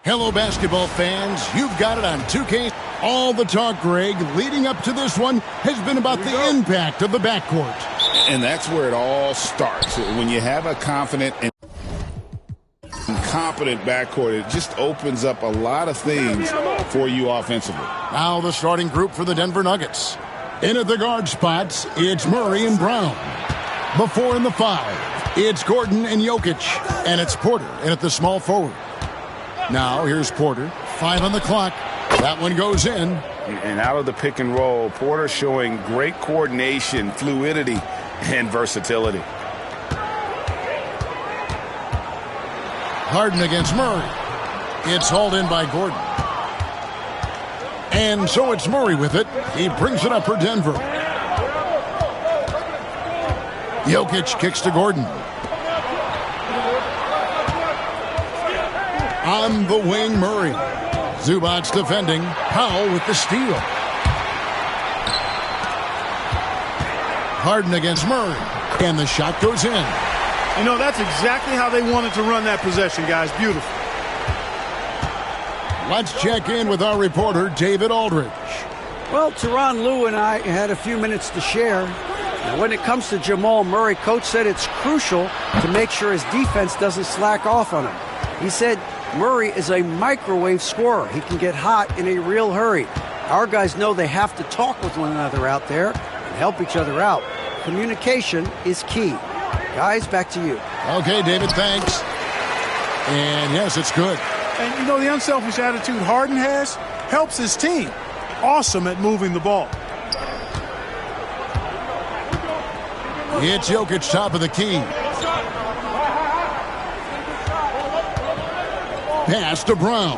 Hello, basketball fans. You've got it on 2K. All the talk, Greg, leading up to this one has been about the impact of the backcourt. And that's where it all starts. When you have a confident and competent backcourt, it just opens up a lot of things for you offensively. Now the starting group for the Denver Nuggets. In at the guard spots, it's Murray and Brown. Before in the 5, it's Gordon and Jokic. And it's Porter in at the small forward. Now here's Porter. 5 on the clock. That one goes in. And out of the pick and roll, Porter showing great coordination, fluidity, and versatility. Harden against Murray. It's hauled in by Gordon. And so it's Murray with it. He brings it up for Denver. Jokic kicks to Gordon. On the wing, Murray. Zubac defending. Powell with the steal. Harden against Murray. And the shot goes in. You know, that's exactly how they wanted to run that possession, guys. Beautiful. Let's check in with our reporter, David Aldridge. Well, Tyronn Lue and I had a few minutes to share. Now, when it comes to Jamal Murray, Coach said it's crucial to make sure his defense doesn't slack off on him. He said Murray is a microwave scorer. He can get hot in a real hurry. Our guys know they have to talk with one another out there and help each other out. Communication is key. Guys, back to you. Okay, David, thanks. And yes, it's good. And, you know, the unselfish attitude Harden has helps his team. Awesome at moving the ball. It's Jokic, top of the key. Pass to Brown.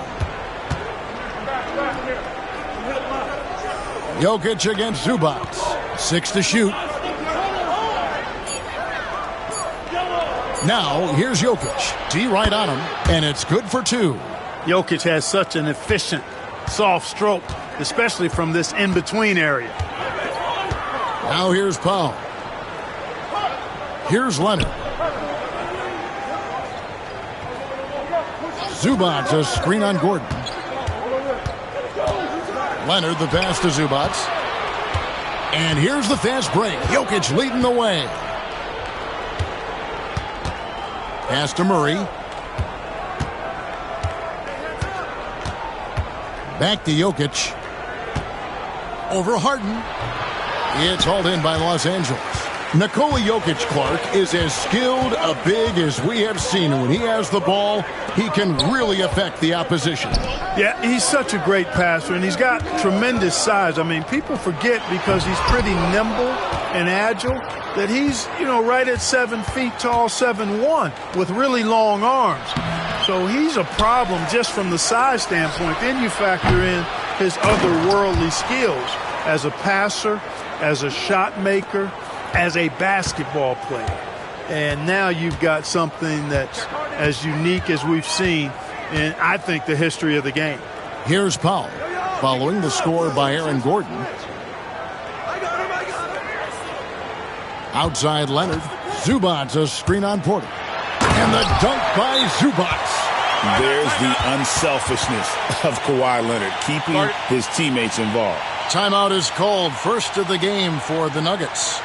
Jokic against Zubac. 6 to shoot. Now, here's Jokic. D right on him, and it's good for 2. Jokic has such an efficient, soft stroke, especially from this in-between area. Now here's Powell. Here's Leonard. Zubac, a screen on Gordon. Leonard, the pass to Zubac. And here's the fast break. Jokic leading the way. Pass to Murray. Back to Jokic. Over Harden. It's hauled in by Los Angeles. Nikola Jokic, Clark, is as skilled a big as we have seen. And when he has the ball, he can really affect the opposition. Yeah, he's such a great passer, and he's got tremendous size. I mean, people forget because he's pretty nimble and agile that he's, you know, right at 7 feet tall, 7'1", with really long arms. So he's a problem just from the size standpoint. Then you factor in his otherworldly skills as a passer, as a shot maker, as a basketball player. And now you've got something that's as unique as we've seen in, I think, the history of the game. Here's Powell, following the score by Aaron Gordon. Outside Leonard. Zubac, a screen on Porter. And the dunk by Zubac. There's the unselfishness of Kawhi Leonard, keeping his teammates involved. Timeout is called. First of the game for the Nuggets.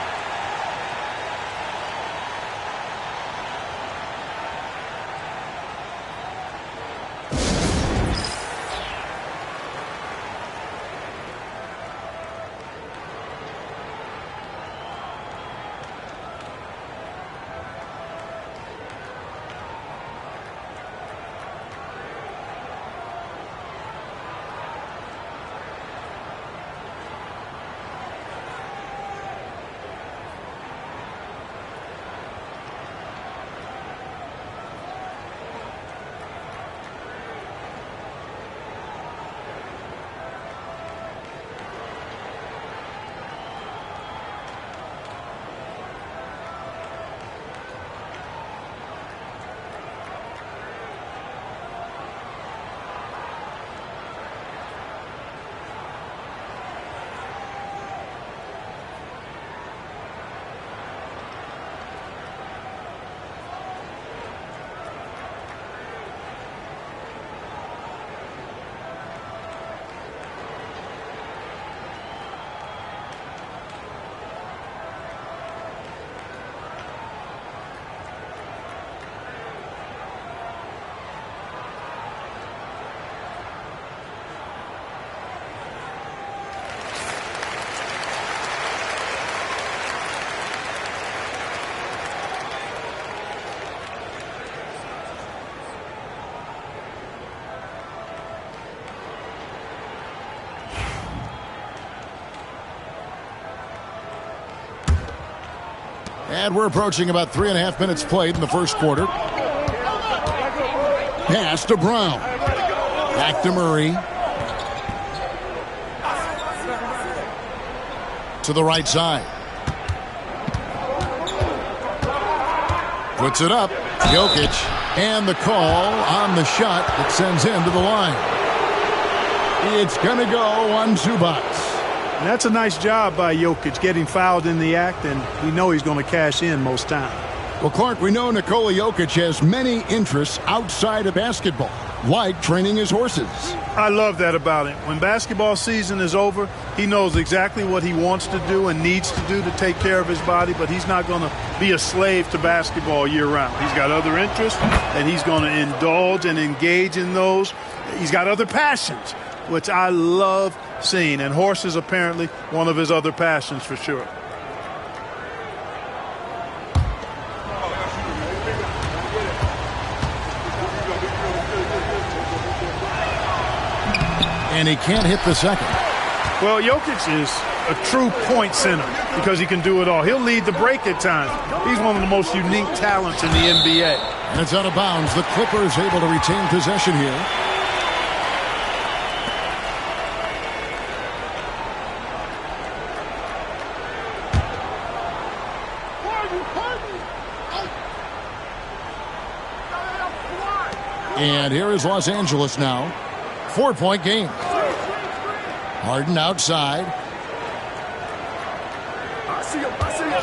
And we're approaching about 3.5 minutes played in the first quarter. Pass to Brown. Back to Murray. To the right side. Puts it up. Jokic. And the call on the shot that sends him to the line. It's going to go on Zubac. And that's a nice job by Jokic getting fouled in the act, and we know he's going to cash in most times. Well, Clark, we know Nikola Jokic has many interests outside of basketball, like training his horses. I love that about him. When basketball season is over, he knows exactly what he wants to do and needs to do to take care of his body, but he's not going to be a slave to basketball year-round. He's got other interests, and he's going to indulge and engage in those. He's got other passions, which I love seeing, and horses apparently one of his other passions for sure. And he can't hit the second. Well, Jokic is a true point center because he can do it all. He'll lead the break at times. He's one of the most unique talents in the NBA. And it's out of bounds. The Clippers able to retain possession here. And here is Los Angeles now. 4-point game. Harden outside.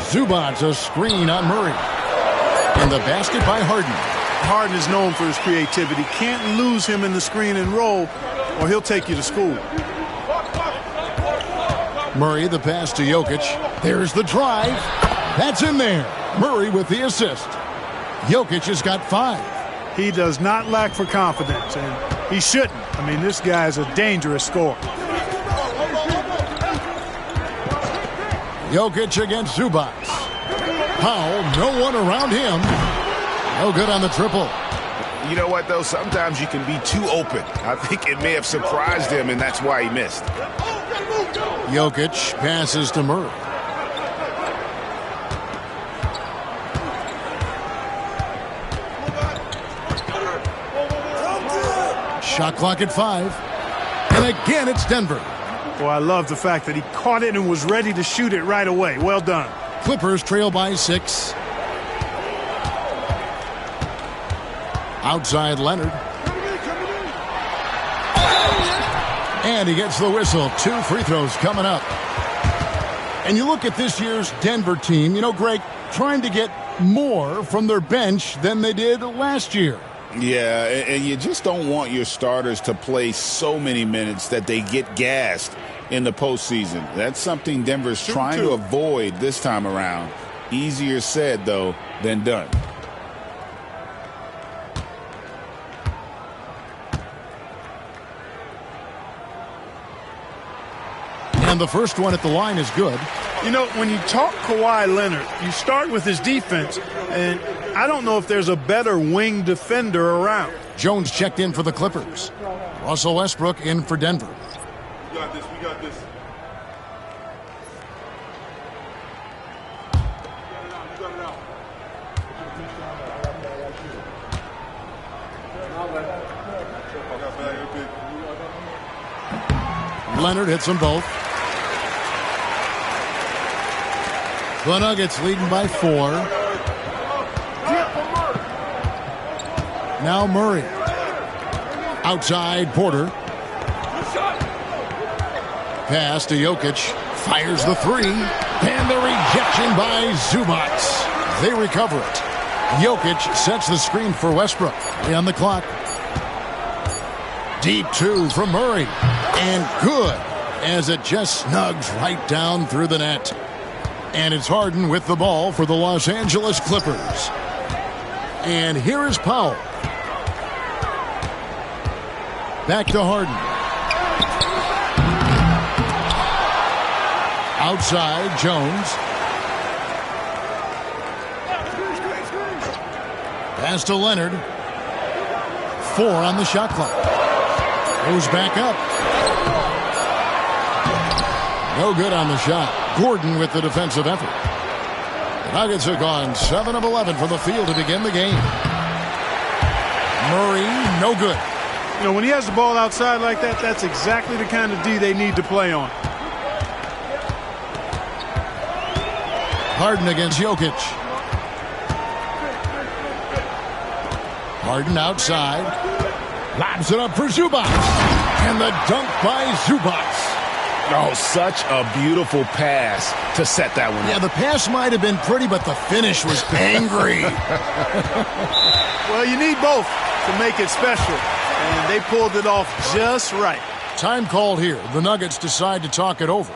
Zubac a screen on Murray. And the basket by Harden. Harden is known for his creativity. Can't lose him in the screen and roll, or he'll take you to school. Murray, the pass to Jokic. There's the drive. That's in there. Murray with the assist. Jokic has got 5. He does not lack for confidence, and he shouldn't. I mean, this guy's a dangerous scorer. Jokic against Zubac. Powell, no one around him. No good on the triple. You know what, though? Sometimes you can be too open. I think it may have surprised him, and that's why he missed. Jokic passes to Murray. Shot clock at 5. And again, it's Denver. Well, I love the fact that he caught it and was ready to shoot it right away. Well done. Clippers trail by 6. Outside Leonard. And he gets the whistle. 2 free throws coming up. And you look at this year's Denver team, you know, Greg, trying to get more from their bench than they did last year. Yeah, and you just don't want your starters to play so many minutes that they get gassed in the postseason. That's something Denver's trying to avoid this time around. Easier said, though, than done. And the first one at the line is good. You know, when you talk Kawhi Leonard, you start with his defense, and I don't know if there's a better wing defender around. Jones checked in for the Clippers. Russell Westbrook in for Denver. We got this. We got this. Leonard hits them both. The Nuggets leading by 4. Now Murray. Outside Porter. Pass to Jokic. Fires the 3. And the rejection by Zubac. They recover it. Jokic sets the screen for Westbrook. On the clock. Deep 2 from Murray. And good as it just snugs right down through the net. And it's Harden with the ball for the Los Angeles Clippers. And here is Powell. Back to Harden. Outside, Jones. Pass to Leonard. 4 on the shot clock. Goes back up. No good on the shot. Gordon with the defensive effort. The Nuggets have gone 7 of 11 from the field to begin the game. Murray, no good. You know, when he has the ball outside like that, that's exactly the kind of D they need to play on. Harden against Jokic. Harden outside. Lobs it up for Zubac. And the dunk by Zubac. Oh, such a beautiful pass to set that one up. Yeah, the pass might have been pretty, but the finish was angry. Well, you need both to make it special. And they pulled it off just right. Time called here. The Nuggets decide to talk it over.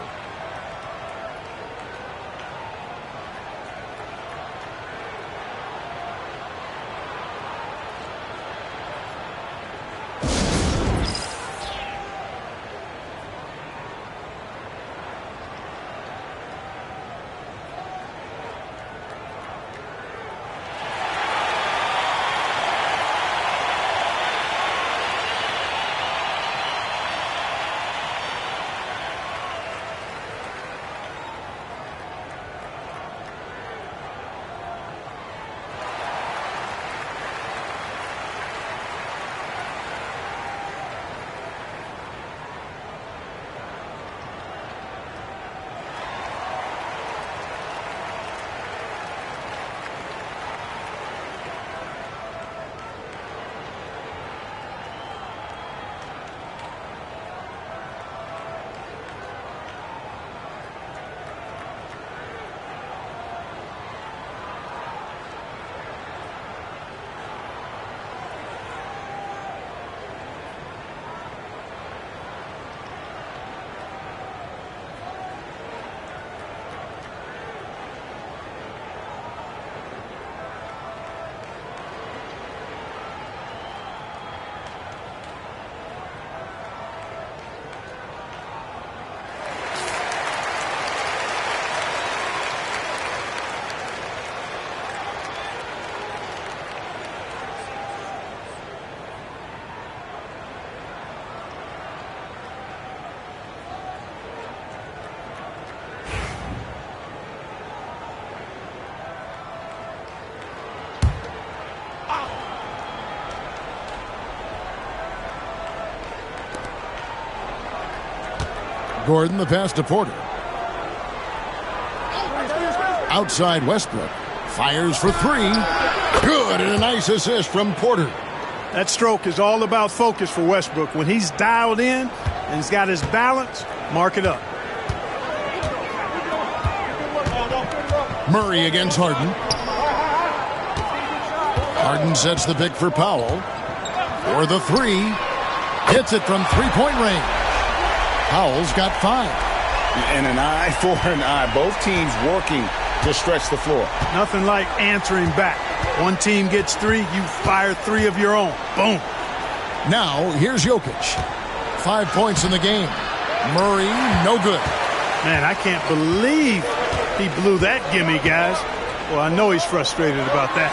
Gordon, the pass to Porter. Outside Westbrook. Fires for three. Good, and a nice assist from Porter. That stroke is all about focus for Westbrook. When he's dialed in and he's got his balance, mark it up. Murray against Harden. Harden sets the pick for Powell. For the three. Hits it from three-point range. Powell's got 5. And an eye for an eye. Both teams working to stretch the floor. Nothing like answering back. One team gets 3, you fire 3 of your own. Boom. Now, here's Jokic. 5 points in the game. Murray, no good. Man, I can't believe he blew that gimme, guys. Well, I know he's frustrated about that.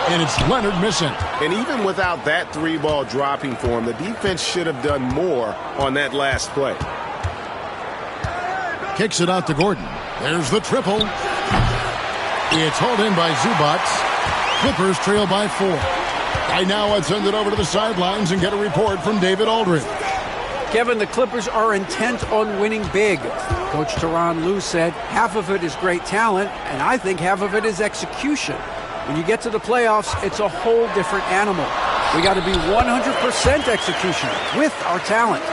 And it's Leonard missing. And even without that 3-ball dropping for him, the defense should have done more on that last play. Kicks it out to Gordon. There's the triple. It's hauled in by Zubac. Clippers trail by 4. Right now, I'd send it over to the sidelines and get a report from David Aldridge. Kevin, the Clippers are intent on winning big. Coach Tyronn Lue said half of it is great talent, and I think half of it is execution. When you get to the playoffs, it's a whole different animal. We got to be 100% execution with our talent.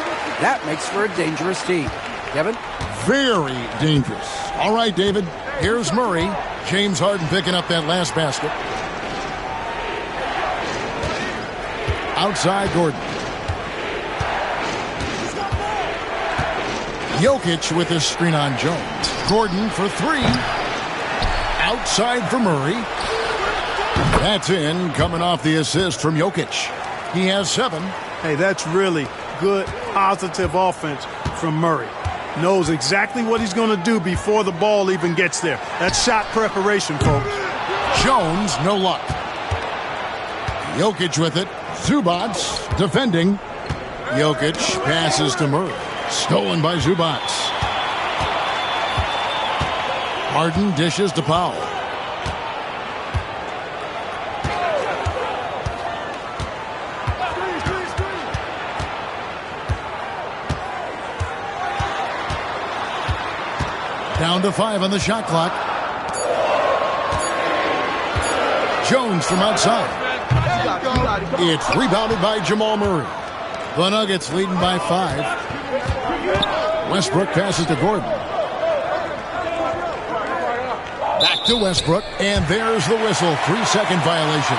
That makes for a dangerous team. Kevin? Very dangerous. All right, David. Here's Murray. James Harden picking up that last basket. Outside Gordon. Jokic with his screen on Jones. Gordon for 3. Outside for Murray. That's in, coming off the assist from Jokic. He has 7. Hey, that's really good, positive offense from Murray. Knows exactly what he's going to do before the ball even gets there. That's shot preparation, folks. Jones, no luck. Jokic with it. Zubac defending. Jokic passes to Murray. Stolen by Zubac. Harden dishes to Powell. Down to 5 on the shot clock. Jones from outside. It's rebounded by Jamal Murray. The Nuggets leading by 5. Westbrook passes to Gordon. Back to Westbrook, and there's the whistle. 3-second violation.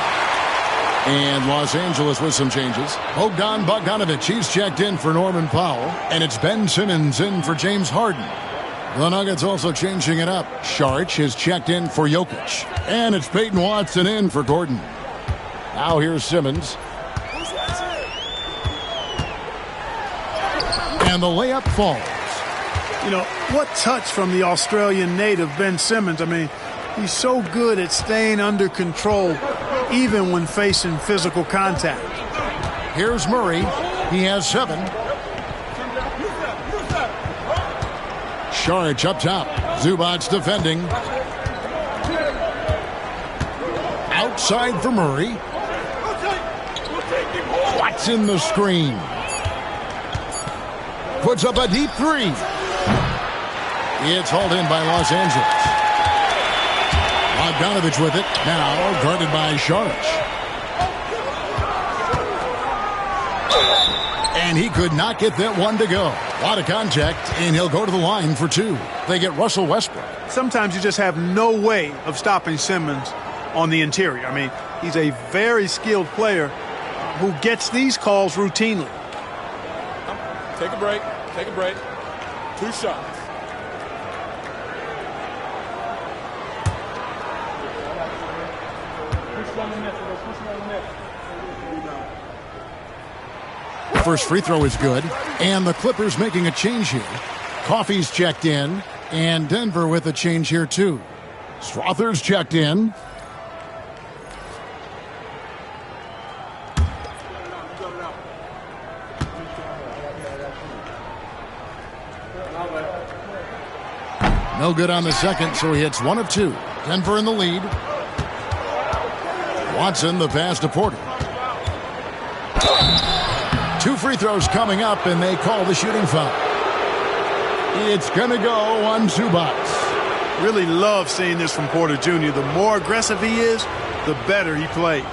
And Los Angeles with some changes. Bogdan Bogdanović, he's checked in for Norman Powell. And it's Ben Simmons in for James Harden. The Nuggets also changing it up. Saric is checked in for Jokic. And it's Peyton Watson in for Gordon. Now here's Simmons. And the layup falls. You know, what touch from the Australian native, Ben Simmons. I mean, he's so good at staying under control, even when facing physical contact. Here's Murray. He has 7. Saric up top. Zubac's defending. Outside for Murray. Watson the screen. Puts up a deep 3. It's hauled in by Los Angeles. Bogdanović with it. Now guarded by Saric. And he could not get that one to go. A lot of contact, and he'll go to the line for 2. They get Russell Westbrook. Sometimes you just have no way of stopping Simmons on the interior. I mean, he's a very skilled player who gets these calls routinely. Take a break. Take a break. 2 shots. First free throw is good, and the Clippers making a change here. Coffey's checked in, and Denver with a change here too. Strother's checked in. No good on the second, so he hits 1 of 2. Denver in the lead. Watson the pass to Porter. 2 free throws coming up, and they call the shooting foul. It's going to go on Zubac. Really love seeing this from Porter Jr. The more aggressive he is, the better he plays.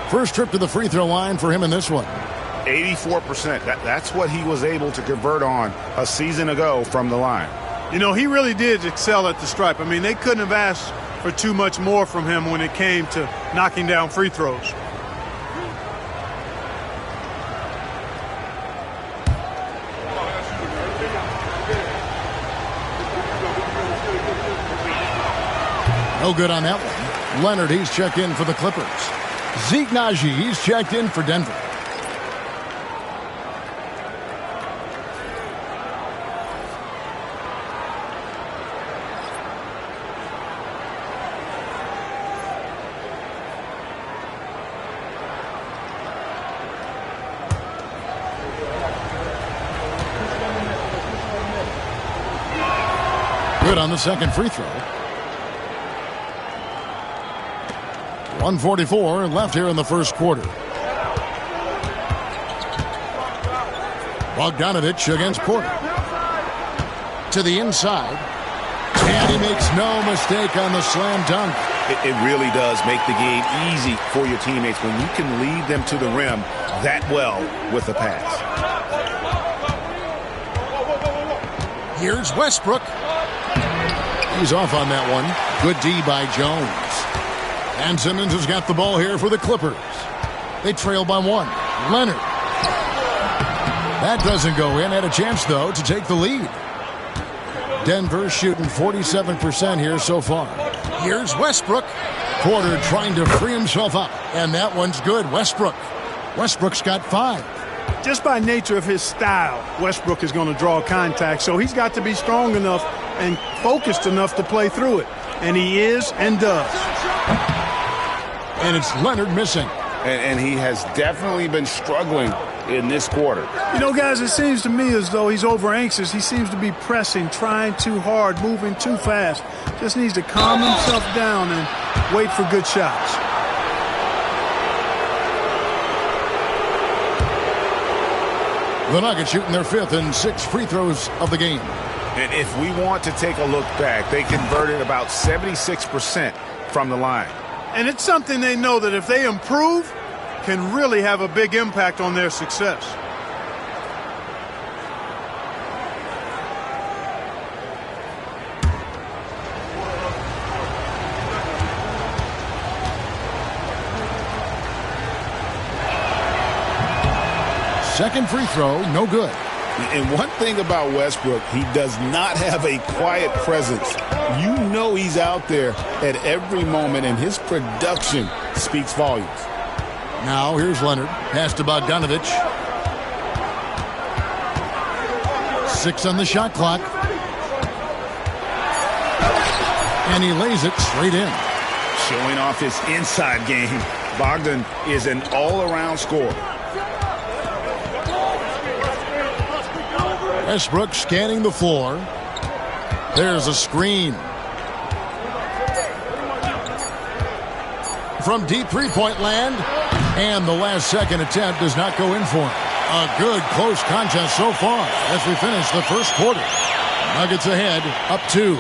First trip to the free throw line for him in this one. 84%. That's what he was able to convert on a season ago from the line. You know, he really did excel at the stripe. I mean, they couldn't have asked for too much more from him when it came to knocking down free throws. No good on that one. Leonard, he's checked in for the Clippers. Zeke Naji, he's checked in for Denver. Good on the second free throw. 1:44 left here in the first quarter. Bogdanović against Porter. To the inside. And he makes no mistake on the slam dunk. It really does make the game easy for your teammates when you can lead them to the rim that well with a pass. Here's Westbrook. He's off on that one. Good D by Jones. And Simmons has got the ball here for the Clippers. They trail by 1. Leonard. That doesn't go in. Had a chance, though, to take the lead. Denver shooting 47% here so far. Here's Westbrook. Porter trying to free himself up. And that one's good. Westbrook's got 5. Just by nature of his style, Westbrook is going to draw contact, so he's got to be strong enough and focused enough to play through it. And he is and does. And it's Leonard missing. And he has definitely been struggling in this quarter. You know, guys, it seems to me as though he's over anxious. He seems to be pressing, trying too hard, moving too fast. Just needs to calm himself down and wait for good shots. The Nuggets shooting their 5th and 6th free throws of the game. And if we want to take a look back, they converted about 76% from the line. And it's something they know that if they improve, can really have a big impact on their success. Second free throw, no good. And one thing about Westbrook, he does not have a quiet presence. You know he's out there at every moment, and his production speaks volumes. Now here's Leonard. Pass to Bogdanovic. 6 on the shot clock. And he lays it straight in. Showing off his inside game. Bogdan is an all-around scorer. Westbrook scanning the floor. There's a screen. From deep three-point land. And the last second attempt does not go in for him. A good close contest so far as we finish the first quarter. Nuggets ahead, up 2.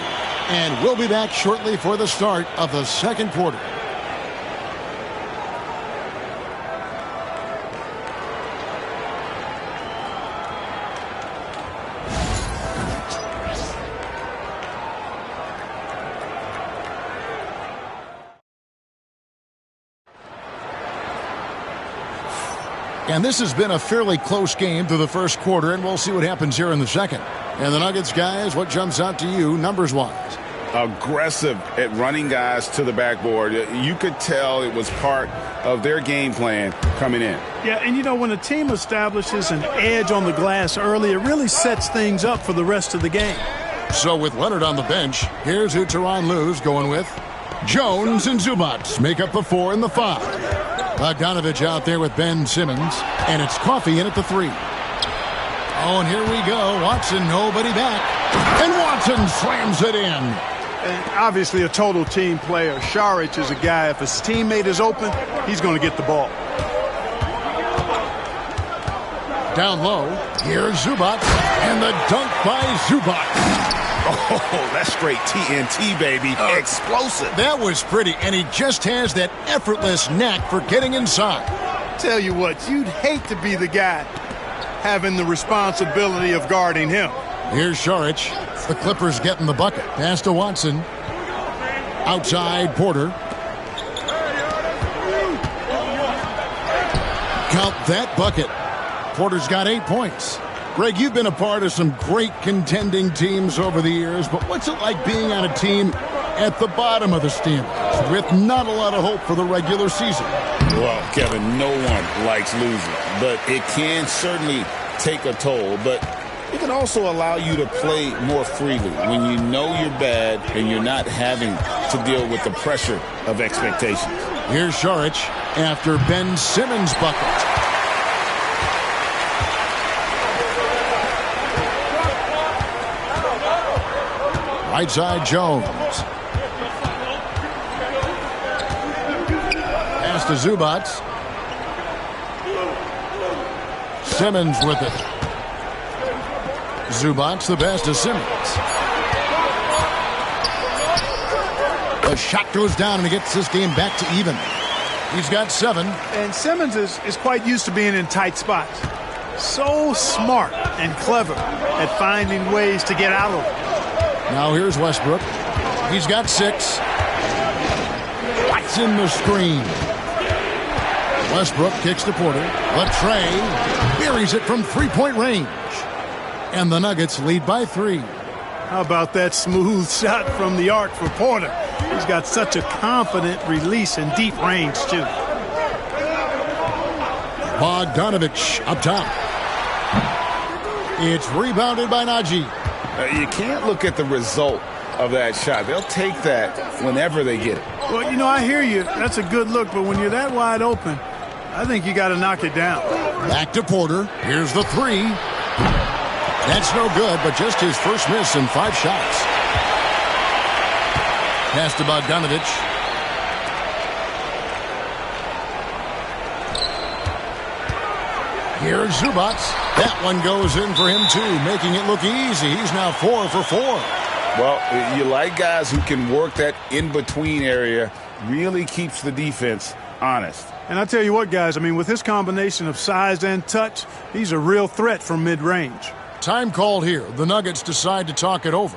And we'll be back shortly for the start of the second quarter. And this has been a fairly close game through the first quarter, and we'll see what happens here in the second. And the Nuggets, guys, what jumps out to you numbers-wise? Aggressive at running guys to the backboard. You could tell it was part of their game plan coming in. Yeah, and you know, when a team establishes an edge on the glass early, it really sets things up for the rest of the game. So with Leonard on the bench, here's who Tyronn Lue's going with. Jones and Zubac make up the 4 and the 5. Bogdanovic out there with Ben Simmons, and it's Coffey in at the 3. Oh, and here we go. Watson, nobody back. And Watson slams it in. And obviously a total team player. Šarić is a guy, if his teammate is open, he's going to get the ball. Down low, here's Zubac, and the dunk by Zubac. Oh, that's straight TNT, baby. Explosive. That was pretty, and he just has that effortless knack for getting inside. Tell you what, you'd hate to be the guy having the responsibility of guarding him. Here's Šarić. The Clippers getting the bucket. Pass to Watson. Outside, Porter. Count that bucket. Porter's got 8 points. Greg, you've been a part of some great contending teams over the years, but what's it like being on a team at the bottom of the standings with not a lot of hope for the regular season? Well, Kevin, no one likes losing, but it can certainly take a toll. But it can also allow you to play more freely when you know you're bad and you're not having to deal with the pressure of expectations. Here's Šarić after Ben Simmons' bucket. Right side, Jones. Pass to Zubac. Simmons with it. Zubac the best to Simmons. The shot goes down and he gets this game back to even. He's got 7. And Simmons is quite used to being in tight spots. So smart and clever at finding ways to get out of it. Now here's Westbrook. He's got 6. Watson the screen. Westbrook kicks to Porter. Latrey buries it from three-point range. And the Nuggets lead by 3. How about that smooth shot from the arc for Porter? He's got such a confident release in deep range, too. Bogdanovic up top. It's rebounded by Naji. You can't look at the result of that shot. They'll take that whenever they get it. Well, you know, I hear you. That's a good look, but when you're that wide open, I think you got to knock it down. Back to Porter. Here's the three. That's no good, but just his first miss in 5 shots. Pass to Bogdanovich. Here's Zubac. That one goes in for him, too, making it look easy. He's now 4 for 4. Well, you like guys who can work that in-between area, really keeps the defense honest. And I tell you what, guys, I mean, with his combination of size and touch, he's a real threat from mid-range. Time called here. The Nuggets decide to talk it over.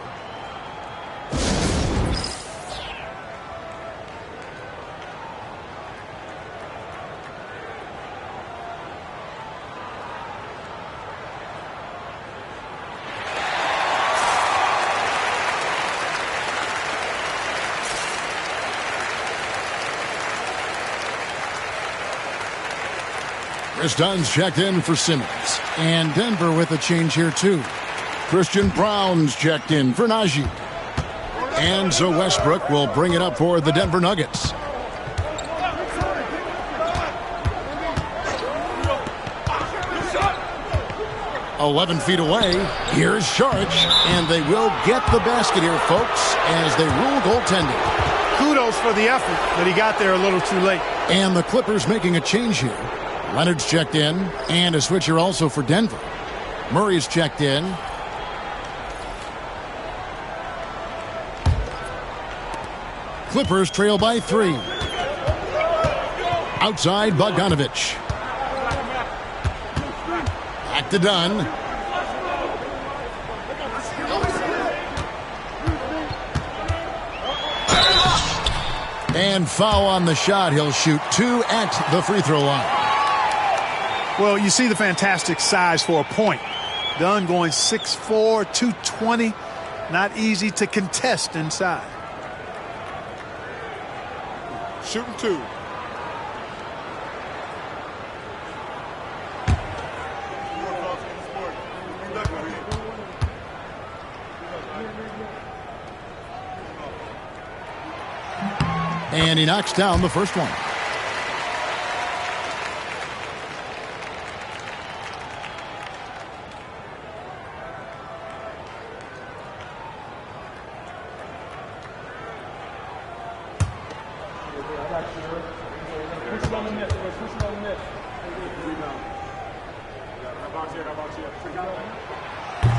Chris Dunn's checked in for Simmons. And Denver with a change here, too. Christian Brown's checked in for Najee. And so Westbrook will bring it up for the Denver Nuggets. "11 feet away. Here's Saric. And they will get the basket here, folks, as they rule goaltending. Kudos for the effort, but he got there a little too late. And the Clippers making a change here. Leonard's checked in, and a switcher also for Denver. Murray's checked in. Clippers trail by 3. Outside, Bogdanovich. Back to Dunn. And foul on the shot. He'll shoot 2 at the free throw line. Well, you see the fantastic size for a point. Dunn going 6'4", 220. Not easy to contest inside. Shooting 2. And he knocks down the first one.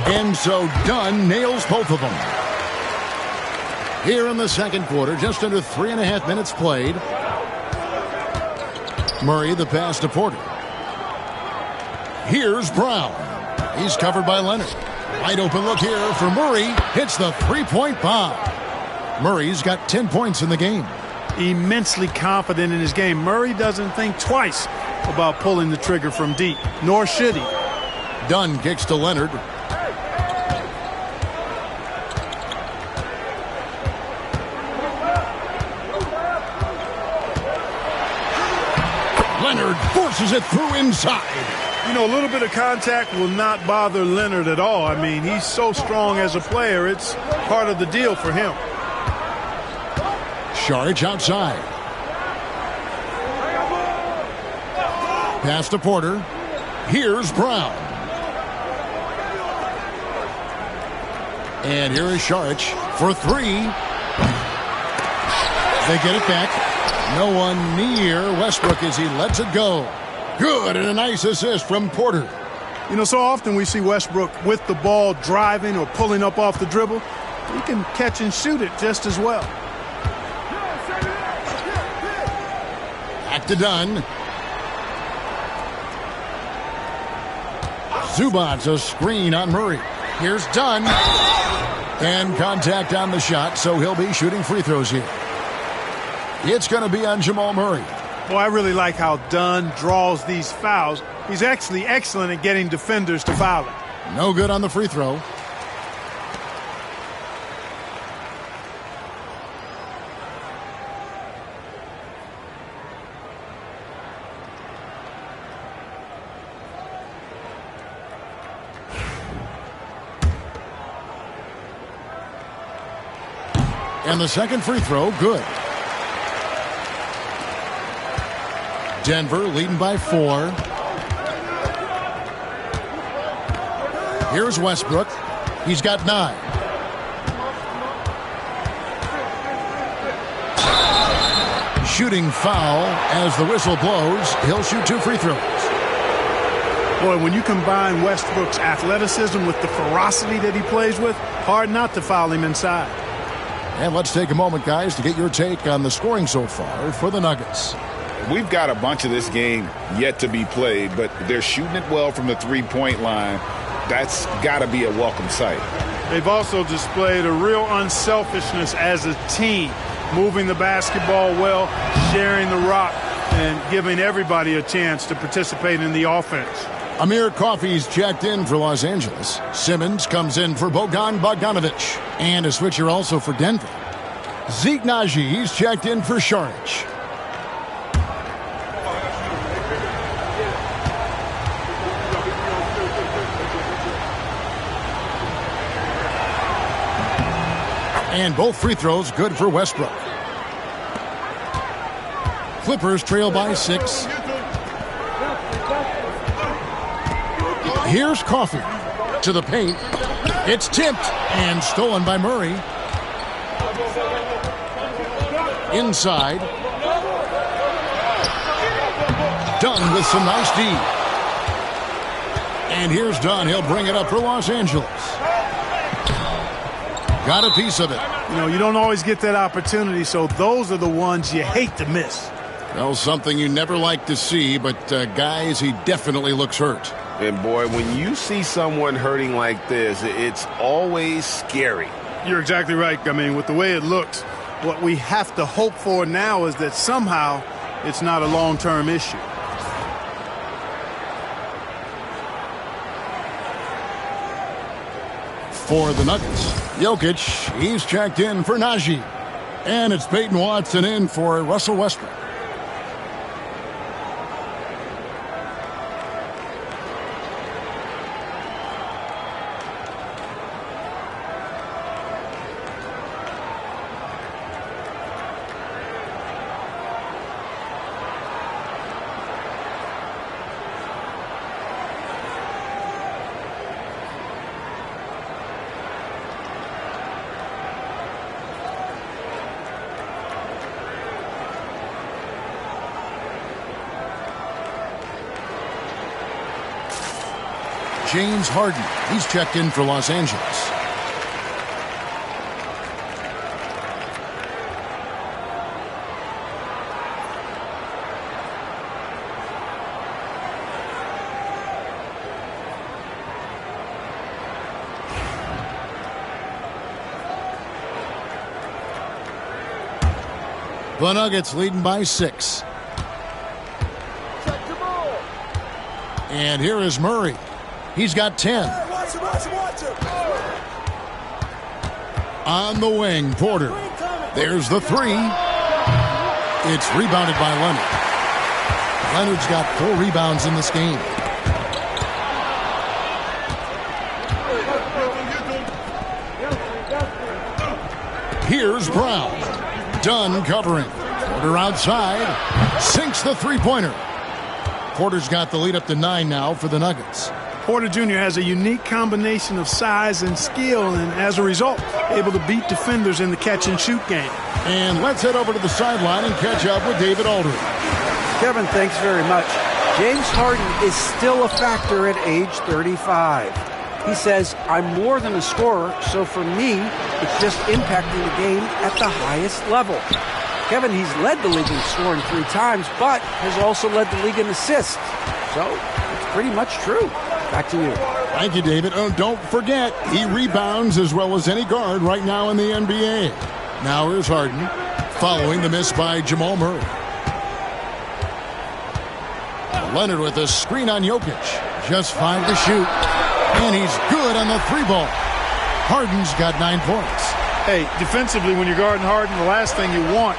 And so Dunn nails both of them. Here in the second quarter, just under 3.5 minutes played. Murray, the pass to Porter. Here's Brown. He's covered by Leonard. Wide open look here for Murray. Hits the three-point bomb. Murray's got 10 points in the game. Immensely confident in his game. Murray doesn't think twice about pulling the trigger from deep, nor should he. Dunn kicks to Leonard. Leonard forces it through inside. You know, a little bit of contact will not bother Leonard at all. I mean, he's so strong as a player. It's part of the deal for him. Saric outside. Pass to Porter. Here's Brown. And here is Saric for 3. They get it back. No one near Westbrook as he lets it go. Good, and a nice assist from Porter. You know, so often we see Westbrook with the ball driving or pulling up off the dribble. He can catch and shoot it just as well. Back to Dunn. Zubac, a screen on Murray. Here's Dunn. And contact on the shot, so he'll be shooting free throws here. It's going to be on Jamal Murray. Well, I really like how Dunn draws these fouls. He's actually excellent at getting defenders to foul him. No good on the free throw. And the second free throw, good. Denver leading by 4. Here's Westbrook. He's got 9. Shooting foul as the whistle blows. He'll shoot 2 free throws. Boy, when you combine Westbrook's athleticism with the ferocity that he plays with, hard not to foul him inside. And let's take a moment, guys, to get your take on the scoring so far for the Nuggets. We've got a bunch of this game yet to be played, but they're shooting it well from the three-point line. That's got to be a welcome sight. They've also displayed a real unselfishness as a team, moving the basketball well, sharing the rock, and giving everybody a chance to participate in the offense. Amir Coffey's checked in for Los Angeles. Simmons comes in for Bogan Bogdanovic. And a switcher also for Denver. Zeke Najee's checked in for Saric. And both free throws good for Westbrook. Clippers trail by 6. Here's Coffey to the paint. It's tipped and stolen by Murray. Inside. Dunn with some nice D. And here's Dunn. He'll bring it up for Los Angeles. Got a piece of it. You know, you don't always get that opportunity, so those are the ones you hate to miss. Well, something you never like to see, but guys, he definitely looks hurt. And boy, when you see someone hurting like this, it's always scary. You're exactly right. I mean, with the way it looks, what we have to hope for now is that somehow it's not a long-term issue. For the Nuggets, Jokic, he's checked in for Najee. And it's Peyton Watson in for Russell Westbrook. James Harden, he's checked in for Los Angeles. The Nuggets leading by 6. And here is Murray. He's got 10. On the wing, Porter. There's the 3. It's rebounded by Leonard. Leonard's got 4 rebounds in this game. Here's Brown. Dunn covering. Porter outside. Sinks the three-pointer. Porter's got the lead up to 9 now for the Nuggets. Porter Jr. has a unique combination of size and skill, and as a result, able to beat defenders in the catch-and-shoot game. And let's head over to the sideline and catch up with David Aldridge. Kevin, thanks very much. James Harden is still a factor at age 35. He says, I'm more than a scorer, so for me, it's just impacting the game at the highest level. Kevin, he's led the league in scoring 3 times, but has also led the league in assists. So it's pretty much true. Back to you. Thank you, David. Oh, don't forget, he rebounds as well as any guard right now in the NBA. Now here's Harden, following the miss by Jamal Murray. Leonard with a screen on Jokic. Just 5 to shoot. And he's good on the 3-ball. Harden's got 9 points. Hey, defensively, when you're guarding Harden, the last thing you want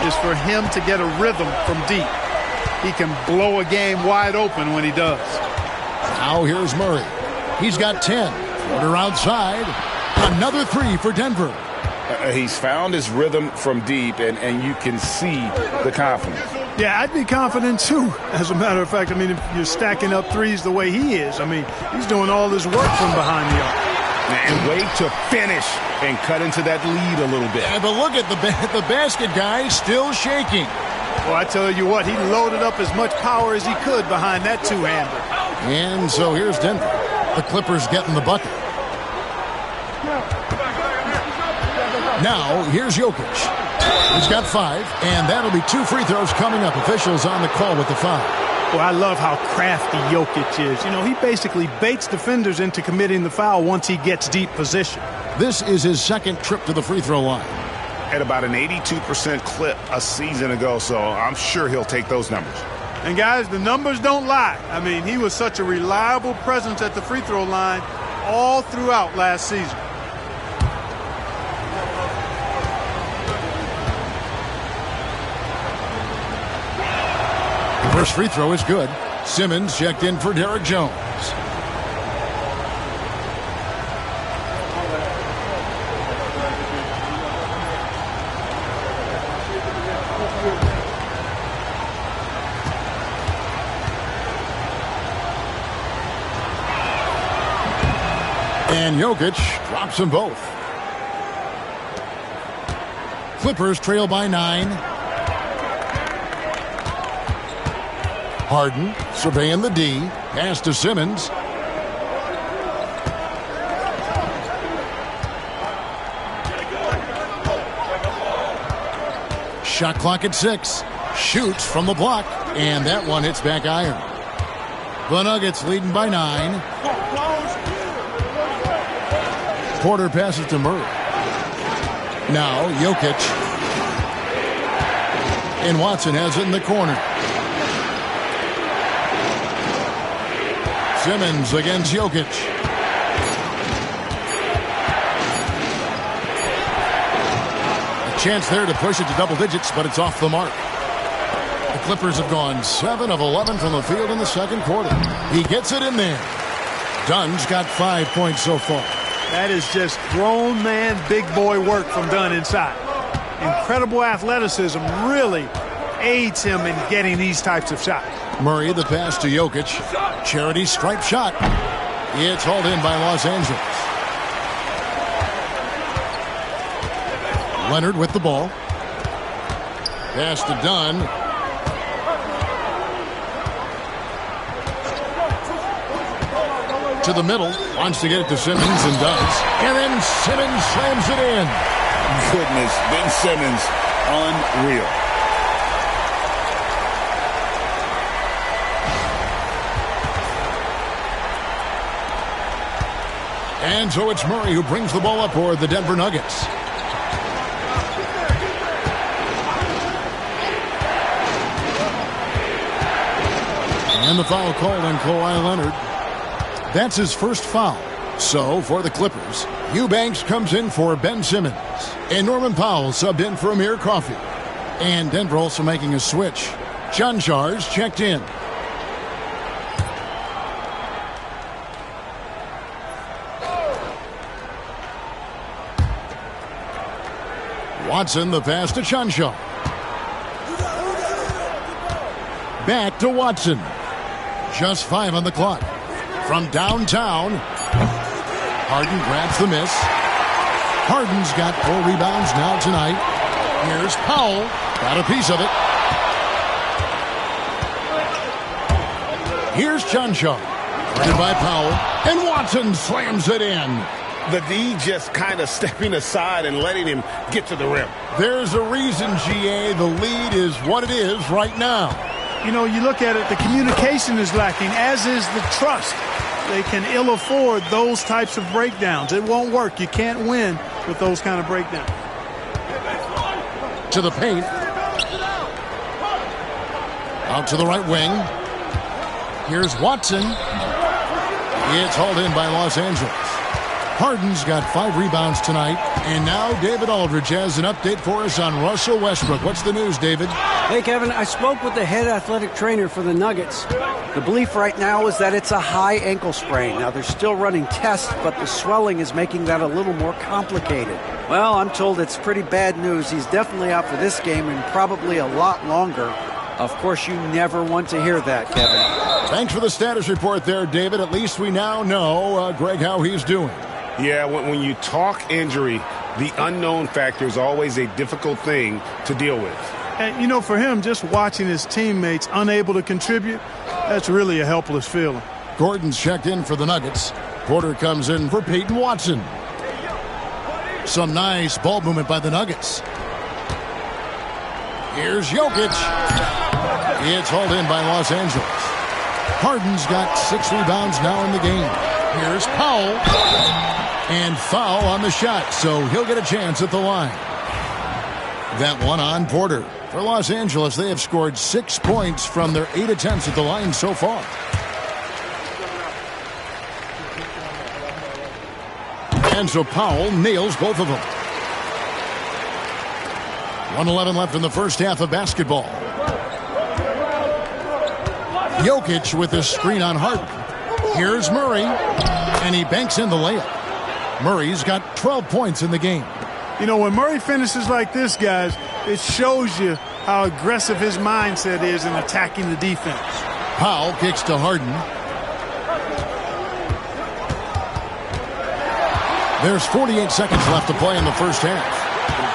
is for him to get a rhythm from deep. He can blow a game wide open when he does. Now here's Murray. He's got 10. Porter outside. Another 3 for Denver. He's found his rhythm from deep, and you can see the confidence. Yeah, I'd be confident too. As a matter of fact, I mean, if you're stacking up threes the way he is, I mean, he's doing all this work from behind the arc. And way to finish and cut into that lead a little bit. Yeah, but look at the basket guy still shaking. Well, I tell you what, he loaded up as much power as he could behind that two-hander. And so here's Denver. The Clippers getting the bucket. Now, here's Jokic. He's got 5, and that'll be 2 free throws coming up. Officials on the call with the foul. Well, I love how crafty Jokic is. You know, he basically baits defenders into committing the foul once he gets deep position. This is his second trip to the free throw line. At about an 82% clip a season ago, so I'm sure he'll take those numbers. And guys, the numbers don't lie. I mean, he was such a reliable presence at the free throw line all throughout last season. The first free throw is good. Simmons checked in for Derek Jones. And Jokic drops them both. Clippers trail by 9. Harden surveying the D. Pass to Simmons. Shot clock at 6. Shoots from the block. And that one hits back iron. The Nuggets leading by 9. Porter passes to Murray. Now Jokic. And Watson has it in the corner. Simmons against Jokic. A chance there to push it to double digits, but it's off the mark. The Clippers have gone 7 of 11 from the field in the second quarter. He gets it in there. Dunn's got 5 points so far. That is just grown man, big boy work from Dunn inside. Incredible athleticism really aids him in getting these types of shots. Murray, the pass to Jokic. Charity stripe shot. It's hauled in by Los Angeles. Leonard with the ball. Pass to Dunn. To the middle. Wants to get it to Simmons and does. And then Simmons slams it in. Goodness, Ben Simmons, unreal. And so it's Murray who brings the ball up for the Denver Nuggets. And the foul called on Kawhi Leonard. That's his first foul. So for the Clippers, Eubanks comes in for Ben Simmons. And Norman Powell subbed in for Amir Coffey. And Denver also making a switch. Chanchar's checked in. Watson, the pass to Chancellor. Back to Watson. Just 5 on the clock. From downtown, Harden grabs the miss. Harden's got 4 rebounds now tonight. Here's Powell. Got a piece of it. Here's Chancellor. Guarded by Powell. And Watson slams it in. The D just kind of stepping aside and letting him get to the rim. There's a reason, GA, the lead is what it is right now. You know, you look at it, the communication is lacking, as is the trust. They can ill afford those types of breakdowns. It won't work. You can't win with those kind of breakdowns. To the paint. Out to the right wing. Here's Watson. It's hauled in by Los Angeles. Harden's got 5 rebounds tonight. And now David Aldridge has an update for us on Russell Westbrook. What's the news, David? Hey, Kevin, I spoke with the head athletic trainer for the Nuggets. The belief right now is that it's a high ankle sprain. Now, they're still running tests, but the swelling is making that a little more complicated. Well, I'm told it's pretty bad news. He's definitely out for this game and probably a lot longer. Of course, you never want to hear that, Kevin. Thanks for the status report there, David. At least we now know, Greg, how he's doing. Yeah, when you talk injury, the unknown factor is always a difficult thing to deal with. And, you know, for him, just watching his teammates unable to contribute, that's really a helpless feeling. Gordon's checked in for the Nuggets. Porter comes in for Peyton Watson. Some nice ball movement by the Nuggets. Here's Jokic. It's hauled in by Los Angeles. Harden's got 6 rebounds now in the game. Here's Powell. And foul on the shot, so he'll get a chance at the line. That one on Porter. For Los Angeles, they have scored 6 points from their 8 attempts at the line so far. And so Powell nails both of them. 1:11 left in the first half of basketball. Jokic with a screen on Harden. Here's Murray, and he banks in the layup. Murray's got 12 points in the game. You know, when Murray finishes like this, guys, it shows you how aggressive his mindset is in attacking the defense. Powell kicks to Harden. There's 48 seconds left to play in the first half.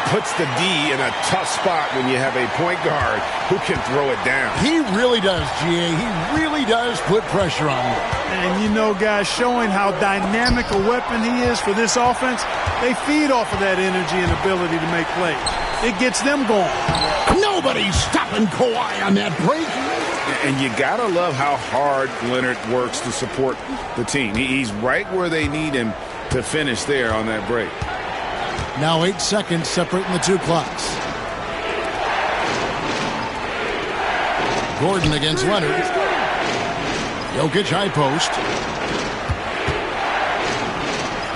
Puts the D in a tough spot when you have a point guard who can throw it down. He really does, GA. He really does put pressure on you. And, you know, guys, showing how dynamic a weapon he is for this offense, they feed off of that energy and ability to make plays. It gets them going. Nobody's stopping Kawhi on that break. And you got to love how hard Leonard works to support the team. He's right where they need him to finish there on that break. Now 8 seconds separating the two clocks. Gordon against Leonard. Jokic high post.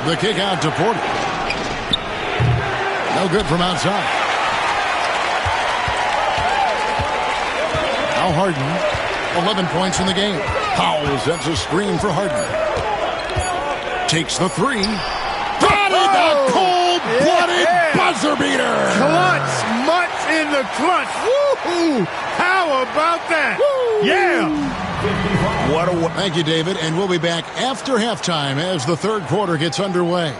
The kick out to Porter. No good from outside. Now Harden, 11 points in the game. Powell sets a screen for Harden. Takes the three. Got it! The cold-blooded buzzer beater! Clutch, much in the clutch. Woo-hoo! How about that? Woo! Yeah! Thank you, David, and we'll be back after halftime as the third quarter gets underway.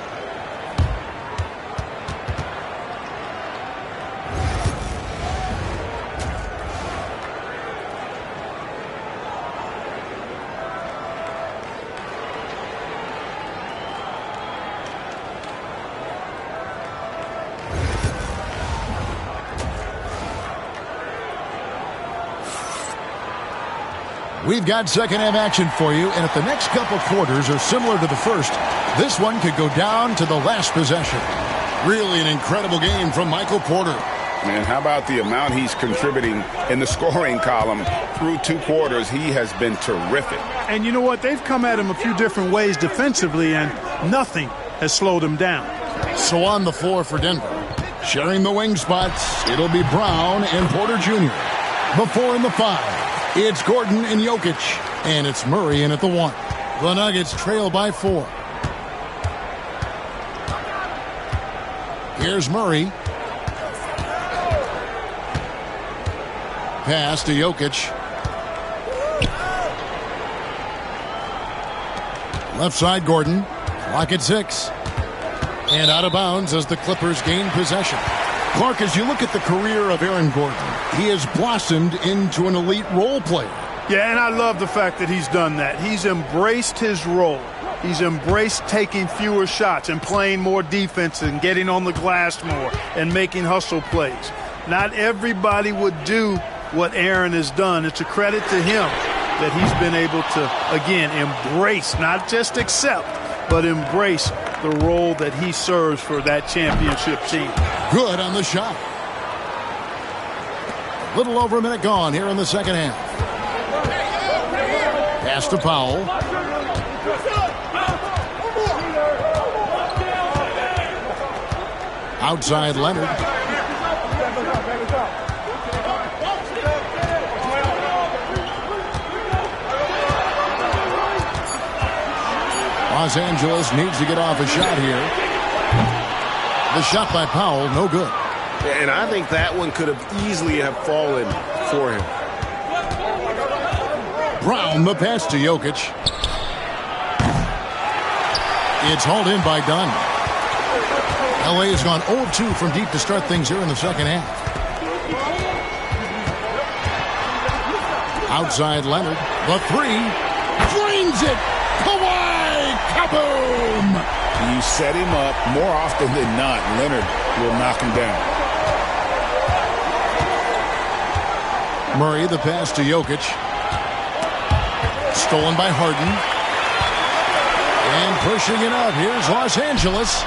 We've got second half action for you, and if the next couple quarters are similar to the first, this one could go down to the last possession. Really an incredible game from Michael Porter. Man, how about the amount he's contributing in the scoring column through 2 quarters? He has been terrific. And you know what? They've come at him a few different ways defensively, and nothing has slowed him down. So on the floor for Denver, sharing the wing spots, it'll be Brown and Porter Jr. Before in the 5. It's Gordon and Jokic, and it's Murray in at the 1. The Nuggets trail by 4. Here's Murray. Pass to Jokic. Left side, Gordon. Clock at 6. And out of bounds as the Clippers gain possession. Clark, as you look at the career of Aaron Gordon, he has blossomed into an elite role player. Yeah, and I love the fact that he's done that. He's embraced his role. He's embraced taking fewer shots and playing more defense and getting on the glass more and making hustle plays. Not everybody would do what Aaron has done. It's a credit to him that he's been able to, again, embrace, not just accept, but embrace the role that he serves for that championship team. Good on the shot. Little over a minute gone here in the second half. Pass to Powell. Outside Leonard. Los Angeles needs to get off a shot here. The shot by Powell, no good. And I think that one could have easily have fallen for him. Brown, the pass to Jokic. It's hauled in by Dunn. LA has gone 0-2 from deep to start things here in the second half. Outside Leonard. The three. Drains it. Kawhi. Kaboom. You set him up more often than not. Leonard will knock him down. Murray, the pass to Jokic. Stolen by Harden. And pushing it out. Here's Los Angeles.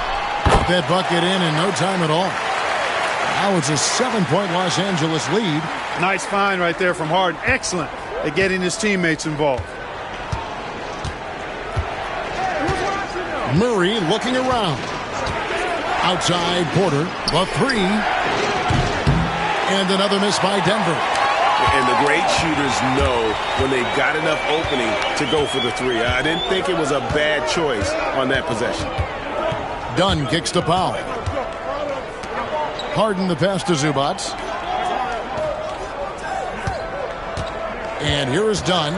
Got that bucket in no time at all. Now it's a 7-point Los Angeles lead. Nice find right there from Harden. Excellent at getting his teammates involved. Murray looking around. Outside Porter. The three. And another miss by Denver. And the great shooters know when they've got enough opening to go for the three. I didn't think it was a bad choice on that possession. Dunn kicks to Powell. Harden the pass to Zubac. And here is Dunn.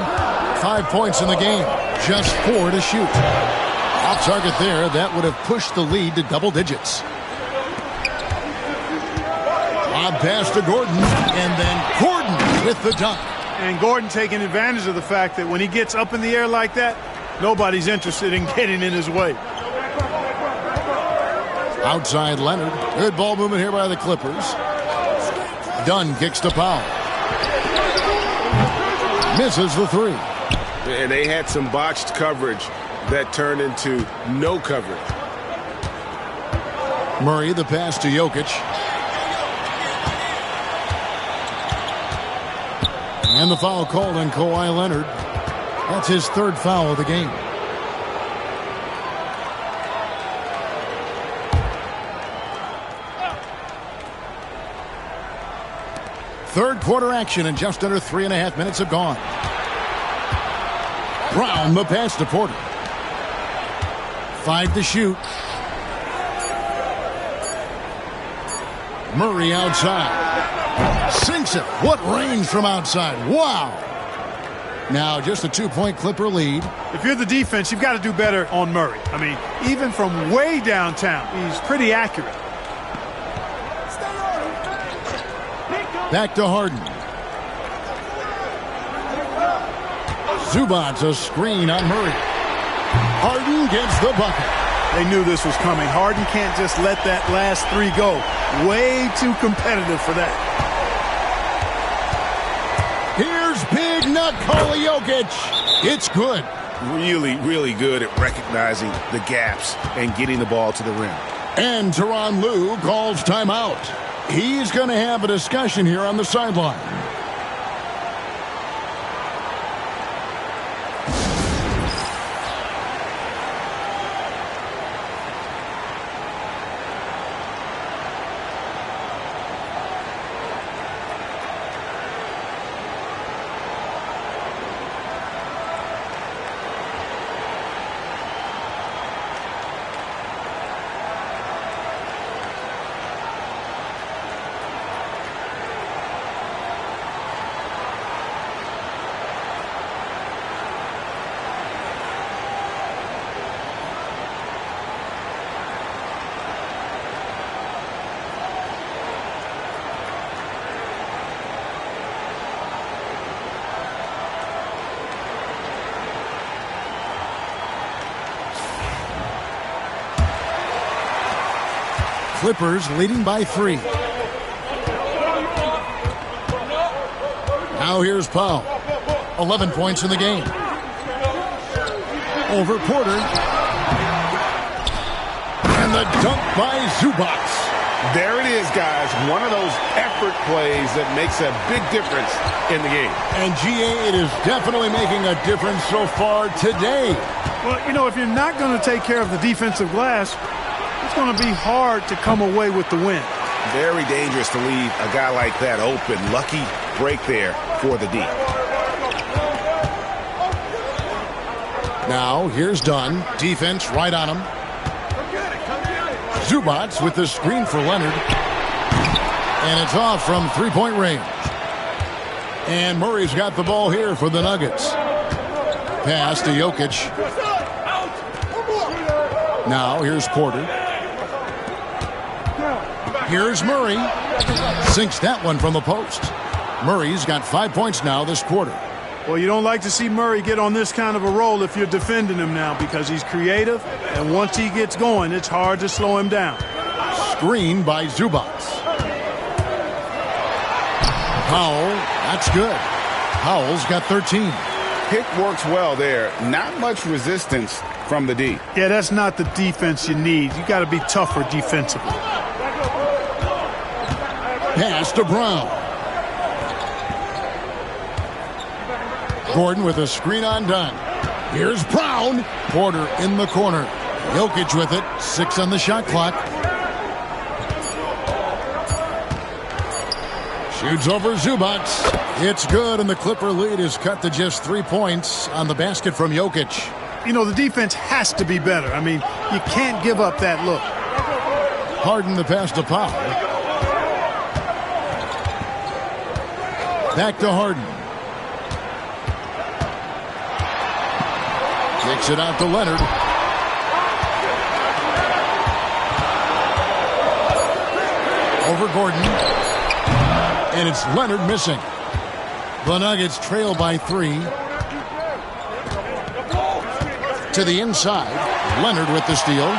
5 points in the game. Just 4 to shoot. Off target there. That would have pushed the lead to double digits. Lob pass to Gordon. And then Gordon with the dunk. And Gordon taking advantage of the fact that when he gets up in the air like that, nobody's interested in getting in his way. Outside Leonard. Good ball movement here by the Clippers. Dunn kicks to Powell. Misses the three. And they had some botched coverage that turned into no coverage. Murray the pass to Jokic. And the foul called on Kawhi Leonard. That's his third foul of the game. Third quarter action and just under 3.5 minutes have gone. Brown the pass to Porter. 5 to shoot. Murray outside. Sinks it. What range from outside. Wow. Now just a 2-point Clipper lead. If you're the defense, you've got to do better on Murray. I mean, even from way downtown, he's pretty accurate. Back to Harden. Zubac a screen on Murray. Harden gets the bucket. They knew this was coming. Harden can't just let that last three go. Way too competitive for that. Here's Big Nikola Jokic. It's good. Really, really good at recognizing the gaps and getting the ball to the rim. And Tyronn Lue calls timeout. He's going to have a discussion here on the sideline. Clippers leading by 3. Now here's Powell. 11 points in the game. Over Porter. And the dunk by Zubac. There it is, guys. One of those effort plays that makes a big difference in the game. And GA, it is definitely making a difference so far today. Well, you know, if you're not going to take care of the defensive glass, it's going to be hard to come away with the win. Very dangerous to leave a guy like that open. Lucky break there for the D. Now, here's Dunn. Defense right on him. Zubac with the screen for Leonard. And it's off from three-point range. And Murray's got the ball here for the Nuggets. pass to Jokic. Now here's Porter. Here's Murray. Sinks that one from the post. Murray's got 5 points now this quarter. Well, you don't like to see Murray get on this kind of a roll if you're defending him now because he's creative, and once he gets going, it's hard to slow him down. Screen by Zubac. Powell, that's good. Powell's got 13. Pick works well there. Not much resistance from the D. Yeah, that's not the defense you need. You got to be tougher defensively. Pass to Brown. Gordon with a screen on Dunn. Here's Brown. Porter in the corner. Jokic with it. 6 on the shot clock. Shoots over Zubac. It's good, and the Clipper lead is cut to just 3 points on the basket from Jokic. You know, the defense has to be better. I mean, you can't give up that look. Harden the pass to Powell. Back to Harden. Kicks it out to Leonard. Over Gordon. And it's Leonard missing. The Nuggets trail by 3. To the inside. Leonard with the steal.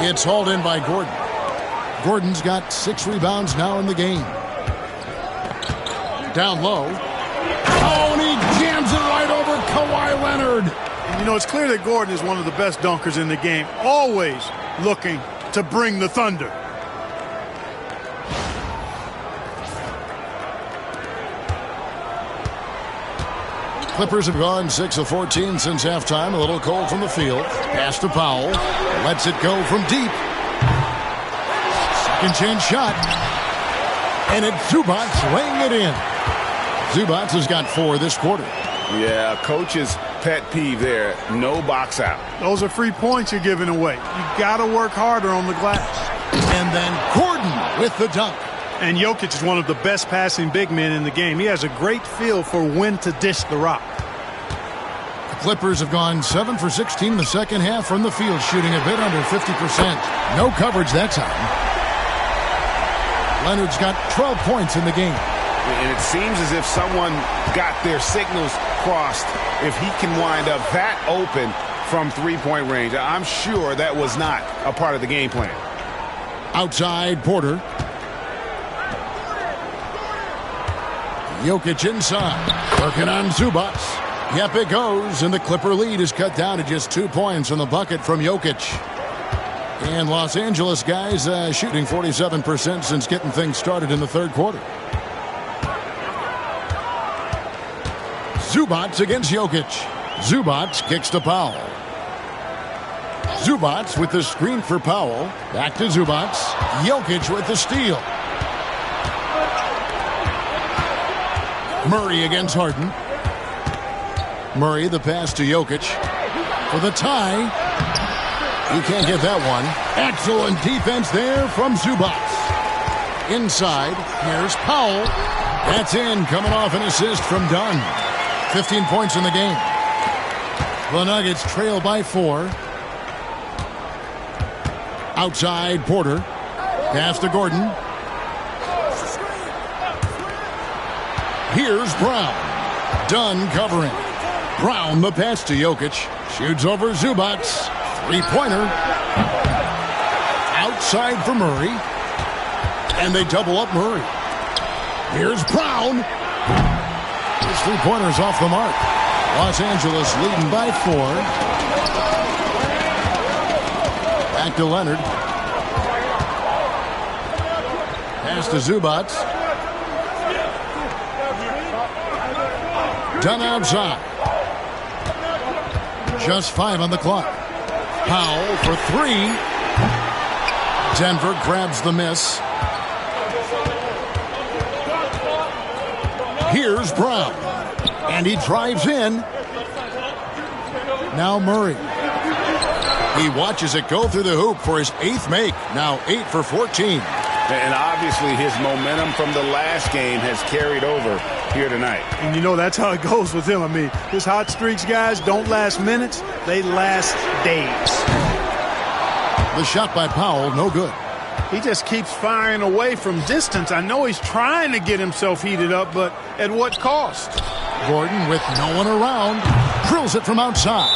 It's hauled in by Gordon. Gordon's got 6 rebounds now in the game. Down low. Oh, and he jams it right over Kawhi Leonard. And you know, it's clear that Gordon is one of the best dunkers in the game. Always looking to bring the thunder. Clippers have gone 6 of 14 since halftime. A little cold from the field. Pass to Powell. Lets it go from deep. Second chance shot. And it's Zubac laying it in. Zubac has got 4 this quarter. Yeah, coach's pet peeve there. No box out. Those are free points you're giving away. You got to work harder on the glass. And then Gordon with the dunk. And Jokic is one of the best passing big men in the game. He has a great feel for when to dish the rock. The Clippers have gone 7 for 16 in the second half from the field, shooting a bit under 50%. No coverage that time. Leonard's got 12 points in the game. And it seems as if someone got their signals crossed if he can wind up that open from three-point range. I'm sure that was not a part of the game plan. Outside, Porter. Jokic inside. Working on Zubac. Yep, it goes, and the Clipper lead is cut down to just 2 points on the bucket from Jokic. And Los Angeles guys shooting 47% since getting things started in the third quarter. Zubac against Jokic. Zubac kicks to Powell. Zubac with the screen for Powell. Back to Zubac. Jokic with the steal. Murray against Harden. Murray the pass to Jokic. For the tie. He can't get that one. Excellent defense there from Zubac. Inside. Here's Powell. That's in. Coming off an assist from Dunn. 15 points in the game. The Nuggets trail by 4. Outside, Porter. Pass to Gordon. Here's Brown. Dunn covering. Brown the pass to Jokic. Shoots over Zubac. Three-pointer. Outside for Murray. And they double up Murray. Here's Brown. His three-pointer's off the mark. Los Angeles leading by 4. Back to Leonard. Pass to Zubac. Dunn outside. Just 5 on the clock. Powell for 3. Denver grabs the miss. Here's Brown. And he drives in. Now Murray. He watches it go through the hoop for his 8th make. Now 8 for 14. And obviously his momentum from the last game has carried over here tonight. And you know that's how it goes with him. I mean, his hot streaks, guys, don't last minutes. They last days. The shot by Powell, no good. He just keeps firing away from distance. I know he's trying to get himself heated up, but at what cost? Gordon, with no one around, drills it from outside.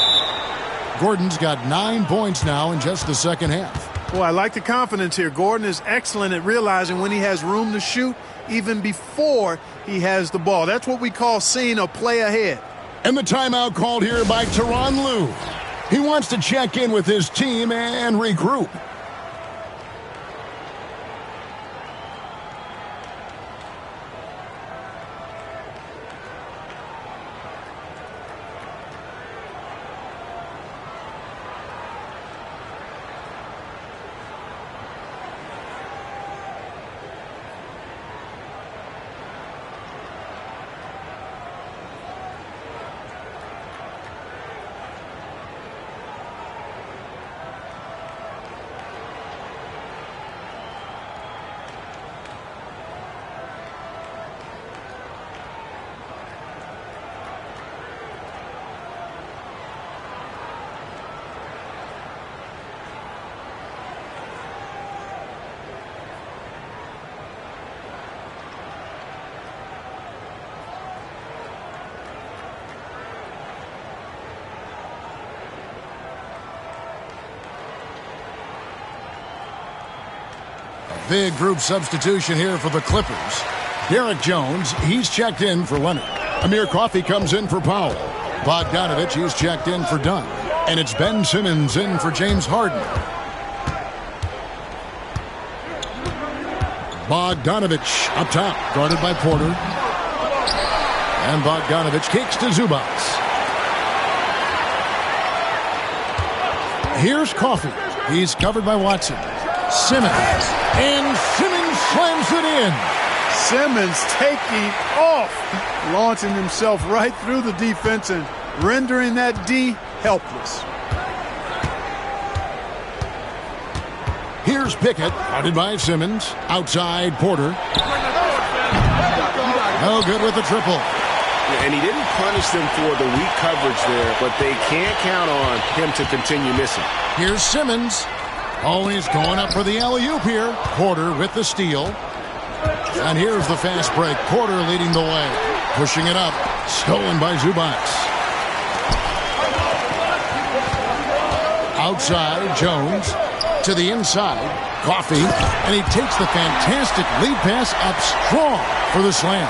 Gordon's got 9 points now in just the second half. Well, I like the confidence here. Gordon is excellent at realizing when he has room to shoot, even before he has the ball. That's what we call seeing a play ahead. And the timeout called here by Tyronn Lue. He wants to check in with his team and regroup. Big group substitution here for the Clippers. Derek Jones, he's checked in for Leonard. Amir Coffey comes in for Powell. Bogdanovich, he's checked in for Dunn. And it's Ben Simmons in for James Harden. Bogdanovich up top, guarded by Porter. And Bogdanovich kicks to Zubac. Here's Coffey. He's covered by Watson. Simmons. And Simmons slams it in. Simmons taking off, launching himself right through the defense and rendering that D helpless. Here's Pickett, guarded by Simmons. Outside, Porter. No good with the triple. And he didn't punish them for the weak coverage there, but they can't count on him to continue missing. Here's Simmons. Oh, he's going up for the alley-oop here. Porter with the steal. And here's the fast break. Porter leading the way. Pushing it up. Stolen by Zubac. Outside, Jones. To the inside, Coffey. And he takes the fantastic lead pass up strong for the slam.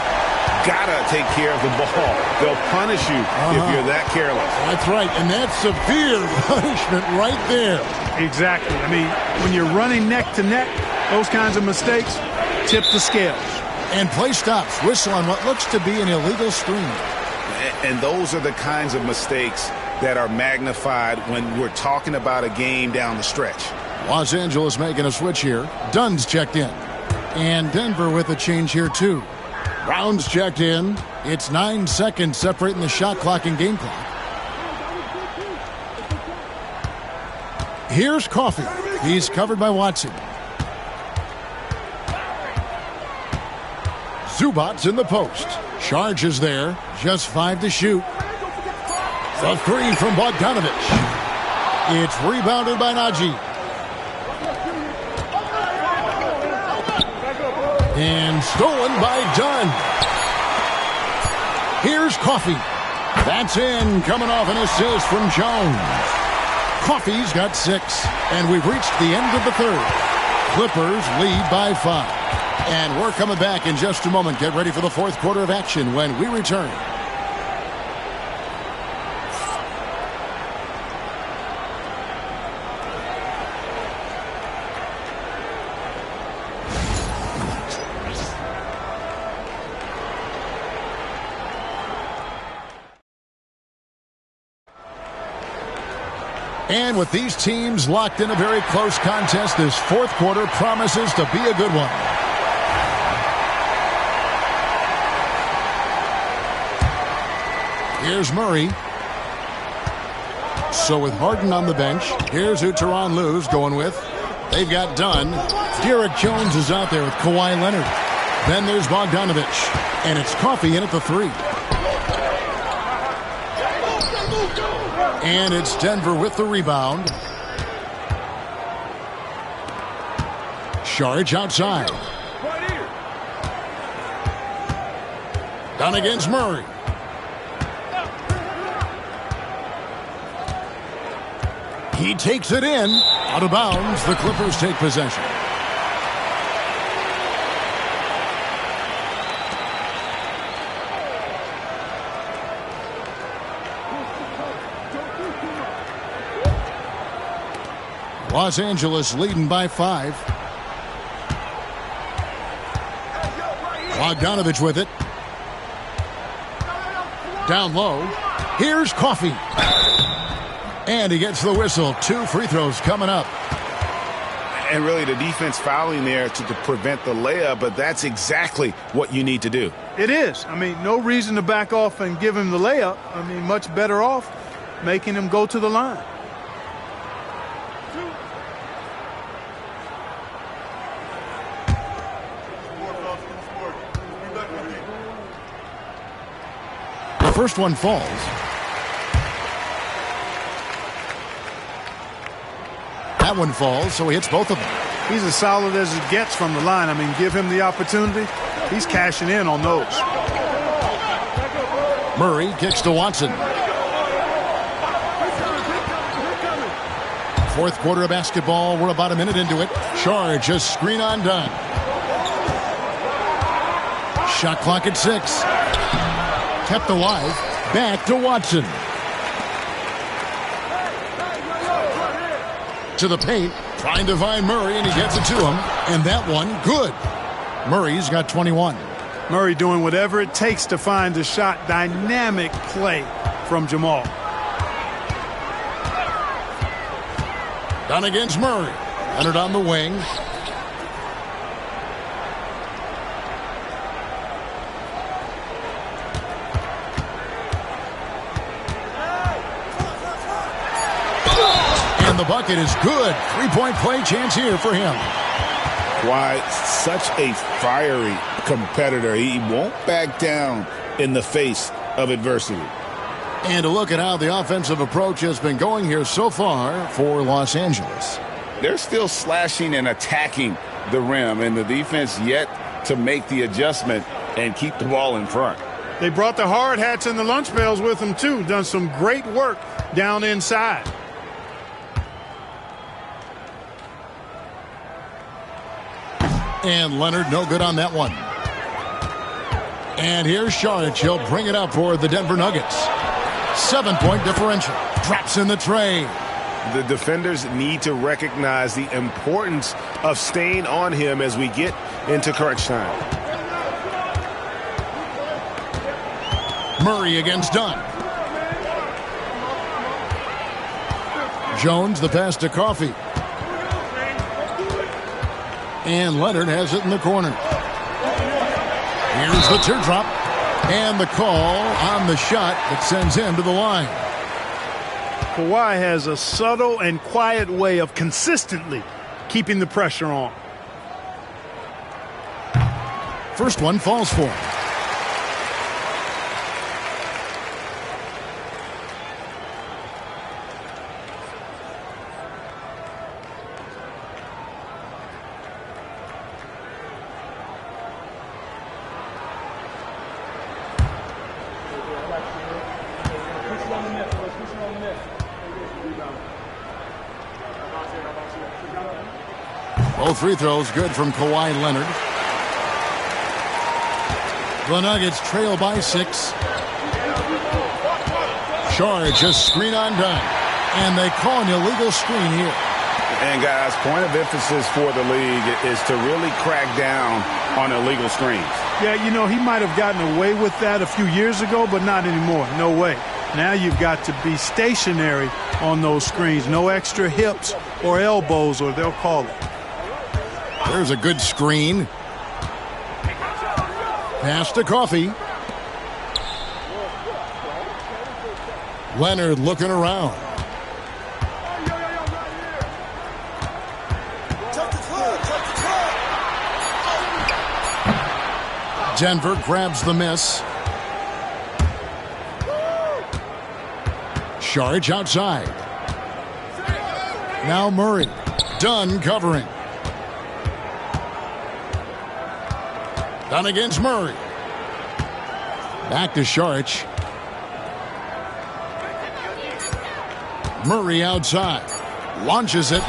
Gotta take care of the ball. They'll punish you if you're that careless. That's right, and that's severe punishment right there. Exactly. I mean, when you're running neck to neck, those kinds of mistakes tip the scales. And play stops. Whistle on what looks to be an illegal screen. And those are the kinds of mistakes that are magnified when we're talking about a game down the stretch. Los Angeles making a switch here. Dunn's checked in. And Denver with a change here, too. Brown's checked in. It's 9 seconds separating the shot clock and game clock. Here's Coffey. He's covered by Watson. Zubac in the post. Charge is there. Just 5 to shoot. The 3 from Bogdanovich. It's rebounded by Najee. And stolen by Dunn. Here's Coffey. That's in, coming off an assist from Jones. Coffey's got 6. And we've reached the end of the third. Clippers lead by 5. And we're coming back in just a moment. Get ready for the fourth quarter of action when we return. And with these teams locked in a very close contest, this fourth quarter promises to be a good one. Here's Murray. So with Harden on the bench, here's who Tyronn Lue's going with. They've got Dunn. Derek Jones is out there with Kawhi Leonard. Then there's Bogdanovich. And it's Coffey in at the 3. And it's Denver with the rebound. Saric outside. Dunn against Murray. He takes it in. Out of bounds. The Clippers take possession. Los Angeles leading by 5. Bogdanovich with it. Down low. Here's Coffey. And he gets the whistle. 2 free throws coming up. And really the defense fouling there to prevent the layup, but that's exactly what you need to do. It is. I mean, no reason to back off and give him the layup. I mean, much better off making him go to the line. The first one falls. That one falls, so he hits both of them. He's as solid as it gets from the line. I mean, give him the opportunity. He's cashing in on those. Murray kicks to Watson. Fourth quarter of basketball. We're about a minute into it. Charge, a screen on Dunn. Shot clock at 6. Kept alive. Back to Watson. To the paint. Trying to find Murray, and he gets it to him. And that one, good. Murray's got 21. Murray doing whatever it takes to find the shot. Dynamic play from Jamal. Dunn against Murray. Leonard on the wing. And the bucket is good. 3-point play chance here for him. Why, such a fiery competitor. He won't back down in the face of adversity. And to look at how the offensive approach has been going here so far for Los Angeles. They're still slashing and attacking the rim, and the defense yet to make the adjustment and keep the ball in front. They brought the hard hats and the lunch pails with them, too. Done some great work down inside. And Leonard no good on that one. And here's Saric. He'll bring it up for the Denver Nuggets. 7-point differential. Drops in the tray. The defenders need to recognize the importance of staying on him as we get into crunch time. Murray against Dunn. Jones the pass to Coffey. And Leonard has it in the corner. Here's the teardrop. And the call on the shot that sends him to the line. Kawhi has a subtle and quiet way of consistently keeping the pressure on. First one falls for him. Both free throws good from Kawhi Leonard. The Nuggets trail by 6. Charge, a screen on Dunn. And they call an illegal screen here. And guys, point of emphasis for the league is to really crack down on illegal screens. Yeah, you know, he might have gotten away with that a few years ago, but not anymore. No way. Now you've got to be stationary on those screens. No extra hips or elbows, or they'll call it. There's a good screen. Pass to Coffey. Leonard looking around. Denver grabs the miss. Saric outside. Now Murray. Dunn covering. Dunn against Murray. Back to Saric. Murray outside. Launches it.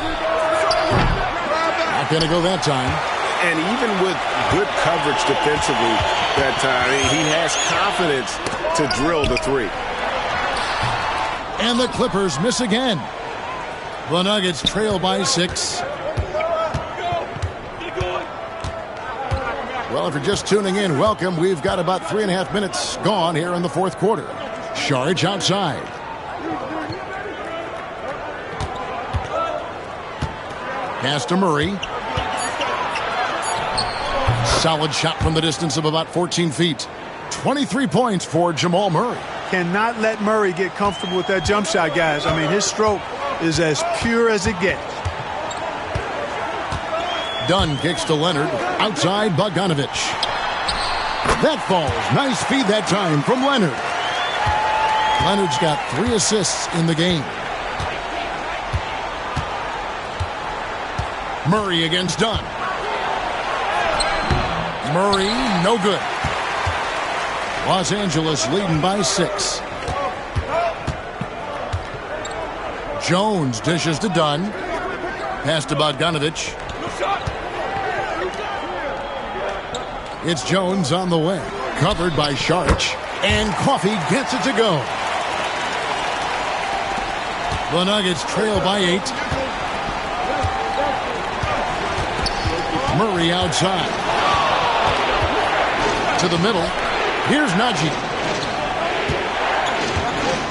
Not going to go that time. And even with good coverage defensively that time, he has confidence to drill the three. And the Clippers miss again. The Nuggets trail by 6. Well, if you're just tuning in, welcome. We've got about 3.5 minutes gone here in the fourth quarter. Saric outside. Pass to Murray. Solid shot from the distance of about 14 feet. 23 points for Jamal Murray. Cannot let Murray get comfortable with that jump shot, guys. I mean, his stroke is as pure as it gets. Dunn kicks to Leonard. Outside, Bogdanovic. That falls. Nice feed that time from Leonard. Leonard's got 3 assists in the game. Murray against Dunn. Murray, no good. Los Angeles leading by 6. Jones dishes to Dunn. Pass to Bogdanovic. It's Jones on the way. Covered by Saric. And Coffey gets it to go. The Nuggets trail by 8. Murray outside. To the middle. Here's Najee.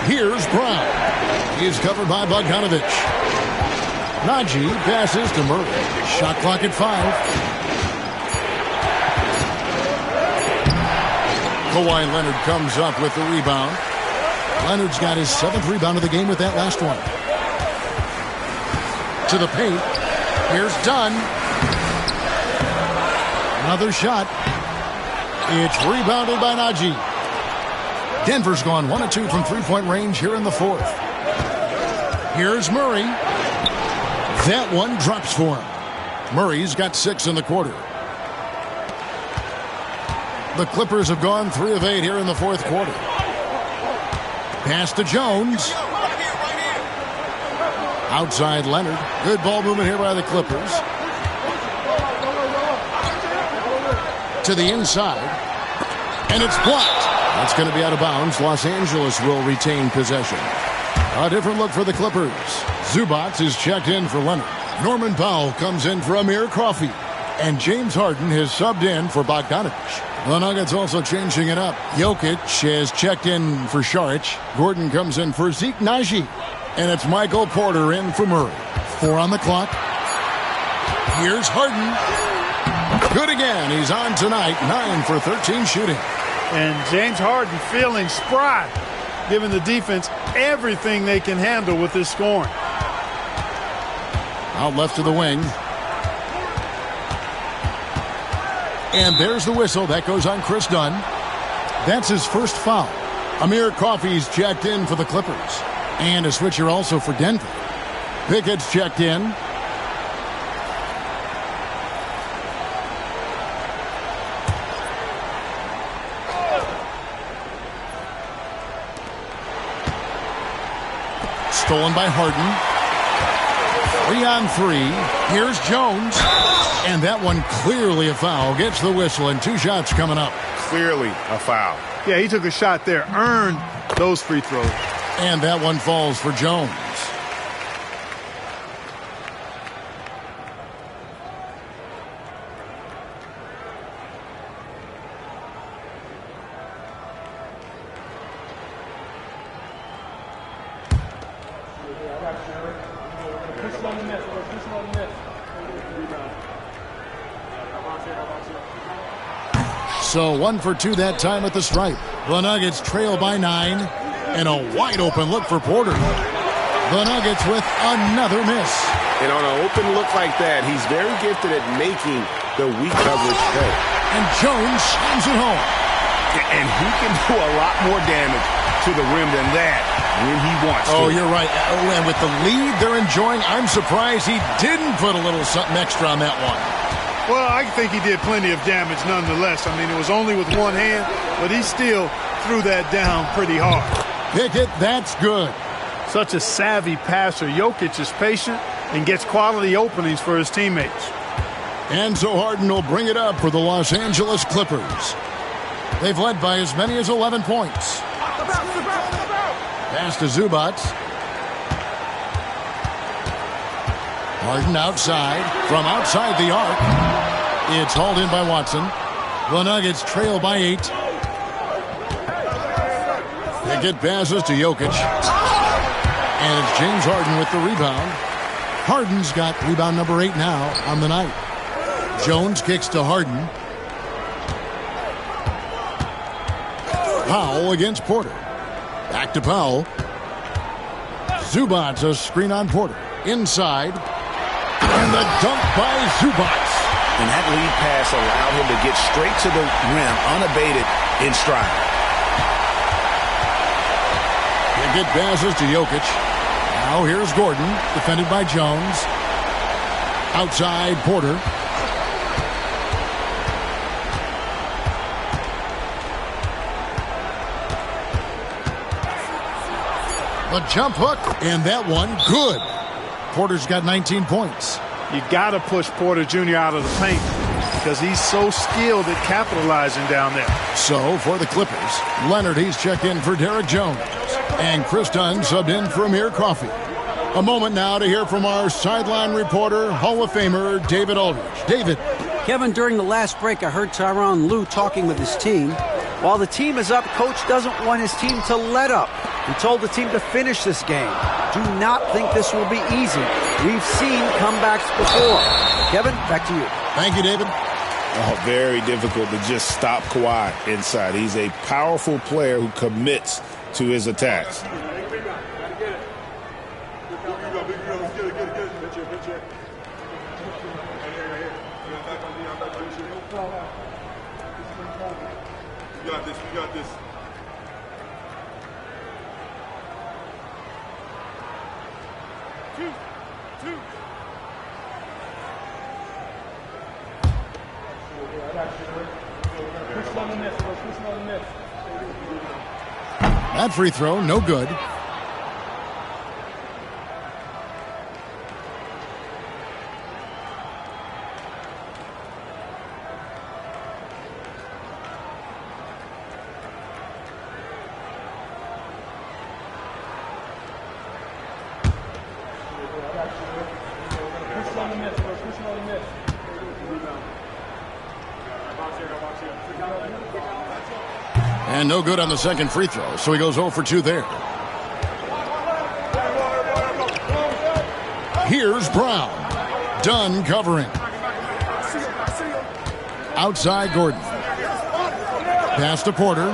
Here's Brown. He's covered by Bogdanovic. Najee passes to Murray. Shot clock at 5. Kawhi Leonard comes up with the rebound. Leonard's got his 7th rebound of the game with that last one. To the paint. Here's Dunn. Another shot. It's rebounded by Najee. Denver's gone 1 of 2 from three-point range here in the fourth. Here's Murray. That one drops for him. Murray's got 6 in the quarter. The Clippers have gone 3 of 8 here in the fourth quarter. Pass to Jones. Outside Leonard. Good ball movement here by the Clippers. To the inside. And it's blocked. That's going to be out of bounds. Los Angeles will retain possession. A different look for the Clippers. Zubac is checked in for Leonard. Norman Powell comes in for Amir Coffey. And James Harden has subbed in for Bogdanovic. The Nuggets also changing it up. Jokic has checked in for Saric. Gordon comes in for Zeke Najee. And it's Michael Porter in for Murray. 4 on the clock. Here's Harden. Good again. He's on tonight. 9 for 13 shooting. And James Harden feeling spry, giving the defense everything they can handle with his scoring. Out left to the wing. And there's the whistle. That goes on Chris Dunn. That's his first foul. Amir Coffey's checked in for the Clippers. And a switcher also for Denver. Pickett's checked in. Stolen by Harden. 3 on 3. Here's Jones. And that one clearly a foul. Gets the whistle and 2 shots coming up. Clearly a foul. Yeah, he took a shot there. Earned those free throws. And that one falls for Jones. So 1 for 2 that time at the stripe. The Nuggets trail by 9. And a wide open look for Porter. The Nuggets with another miss. And on an open look like that, he's very gifted at making the weak coverage pay. And Jones slams it home. And he can do a lot more damage to the rim than that when he wants to. Oh, you're right. And with the lead they're enjoying, I'm surprised he didn't put a little something extra on that one. Well, I think he did plenty of damage nonetheless. I mean, it was only with one hand, but he still threw that down pretty hard. Pickett, that's good. Such a savvy passer. Jokic is patient and gets quality openings for his teammates. And so Harden will bring it up for the Los Angeles Clippers. They've led by as many as 11 points. Pass to Zubac. Harden outside. From outside the arc. It's hauled in by Watson. The Nuggets trail by 8. Pickett passes to Jokic. And it's James Harden with the rebound. Harden's got rebound number 8 now on the night. Jones kicks to Harden. Powell against Porter. Back to Powell. Zubac, a screen on Porter. Inside. And the dunk by Zubac. And that lead pass allowed him to get straight to the rim, unabated in stride. Pickett passes to Jokic. Now here's Gordon, defended by Jones. Outside Porter. A jump hook, and that one good. Porter's got 19 points. You got to push Porter Jr. out of the paint because he's so skilled at capitalizing down there. So for the Clippers, Leonard, he's checked in for Derek Jones. And Chris Dunn subbed in for Amir Coffey. A moment now to hear from our sideline reporter, Hall of Famer David Aldridge. David. Kevin, during the last break, I heard Tyronn Lue talking with his team. While the team is up, Coach doesn't want his team to let up. He told the team to finish this game. Do not think this will be easy. We've seen comebacks before. Kevin, back to you. Thank you, David. Oh, very difficult to just stop Kawhi inside. He's a powerful player who commits to his attacks. We got this. Two. That free throw, no good. And no good on the second free throw, so he goes 0 for 2 there. Here's Brown. Dunn covering. Outside Gordon. Pass to Porter.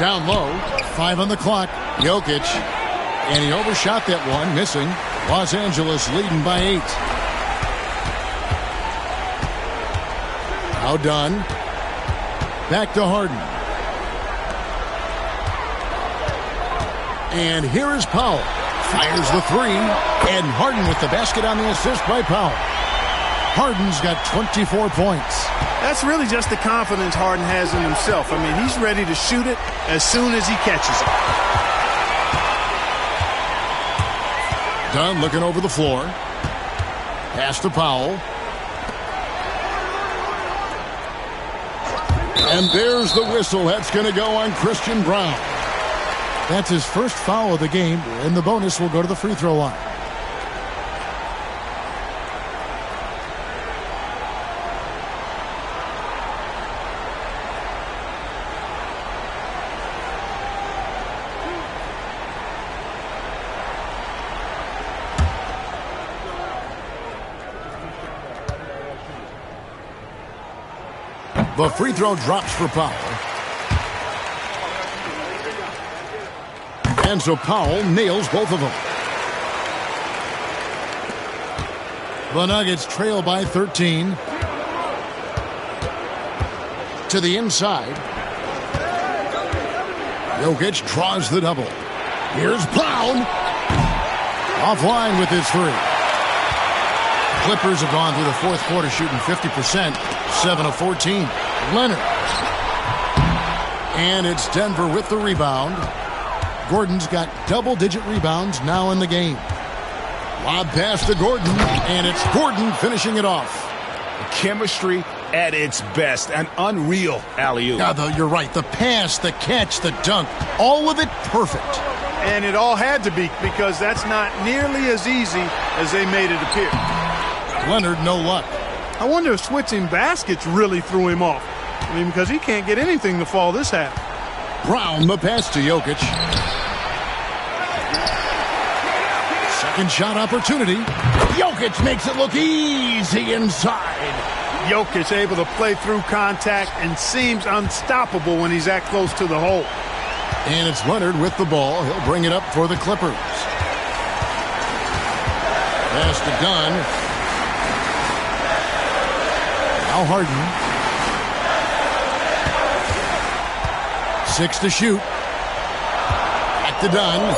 Down low. 5 on the clock. Jokic. And he overshot that one, missing. Los Angeles leading by 8. Now Dunn. Back to Harden. And here is Powell. Fires the 3. And Harden with the basket on the assist by Powell. Harden's got 24 points. That's really just the confidence Harden has in himself. I mean, he's ready to shoot it as soon as he catches it. Dunn looking over the floor. Pass to Powell. And there's the whistle. That's going to go on Christian Brown. That's his first foul of the game, and the bonus will go to the free throw line. The free throw drops for Powell. And so Powell nails both of them. The Nuggets trail by 13. To the inside. Jokic draws the double. Here's Brown. Offline with his three. Clippers have gone through the fourth quarter shooting 50%, 7 of 14. Leonard. And it's Denver with the rebound. Gordon's got double-digit rebounds now in the game. Lob pass to Gordon, and it's Gordon finishing it off. Chemistry at its best. An unreal alley-oop. Yeah, though, you're right. The pass, the catch, the dunk, all of it perfect. And it all had to be, because that's not nearly as easy as they made it appear. Leonard, no luck. I wonder if switching baskets really threw him off. I mean, because he can't get anything to fall this half. Brown, the pass to Jokic. Second shot opportunity. Jokic makes it look easy inside. Jokic able to play through contact and seems unstoppable when he's that close to the hole. And it's Leonard with the ball. He'll bring it up for the Clippers. Pass to Dunn. Now Harden. 6 to shoot. Back to Dunn.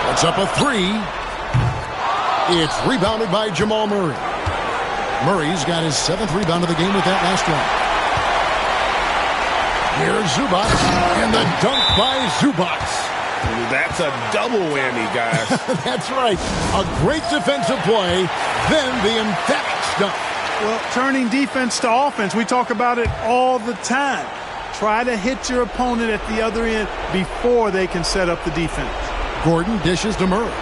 Puts up a three. It's rebounded by Jamal Murray. Murray's got his 7th rebound of the game with that last one. Here's Zubac, and the dunk by Zubac. That's a double whammy, guys. That's right. A great defensive play, then the emphatic stuff. Well, turning defense to offense, we talk about it all the time. Try to hit your opponent at the other end before they can set up the defense. Gordon dishes to Murray.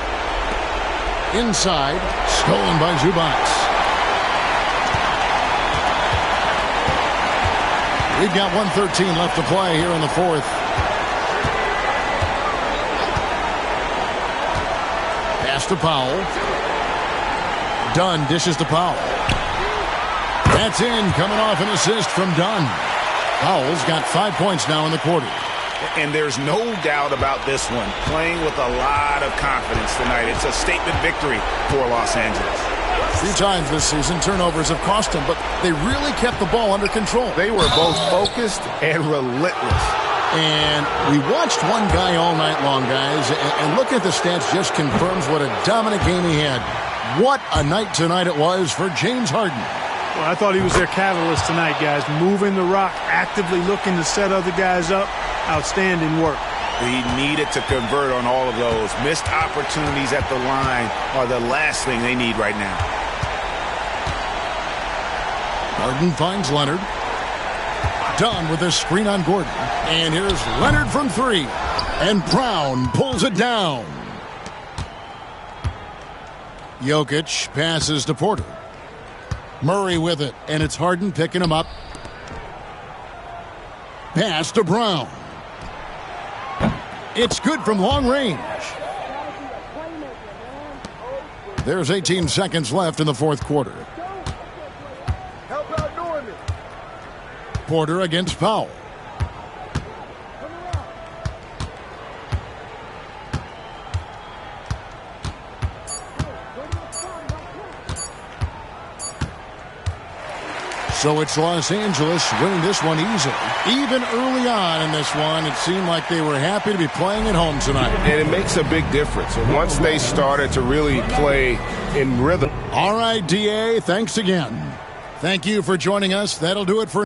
Inside, stolen by Zubac. We've got 1:13 left to play here in the fourth. Pass to Powell. Dunn dishes to Powell. That's in, coming off an assist from Dunn. Powell's got 5 points now in the quarter. And there's no doubt about this one. Playing with a lot of confidence tonight. It's a statement victory for Los Angeles. A few times this season, turnovers have cost them, but they really kept the ball under control. They were both focused and relentless. And we watched one guy all night long, guys, and looking at the stats just confirms what a dominant game he had. What a night tonight it was for James Harden. Well, I thought he was their catalyst tonight, guys. Moving the rock, actively looking to set other guys up. Outstanding work. He needed to convert on all of those. Missed opportunities at the line are the last thing they need right now. Harden finds Leonard. Dunn with a screen on Gordon. And here's Leonard from three. And Brown pulls it down. Jokic passes to Porter. Murray with it. And it's Harden picking him up. Pass to Brown. It's good from long range. There's 18 seconds left in the fourth quarter. Porter against Powell. So it's Los Angeles winning this one easily. Even early on in this one, it seemed like they were happy to be playing at home tonight. And it makes a big difference. Once they started to really play in rhythm. All right, DA, thanks again. Thank you for joining us. That'll do it for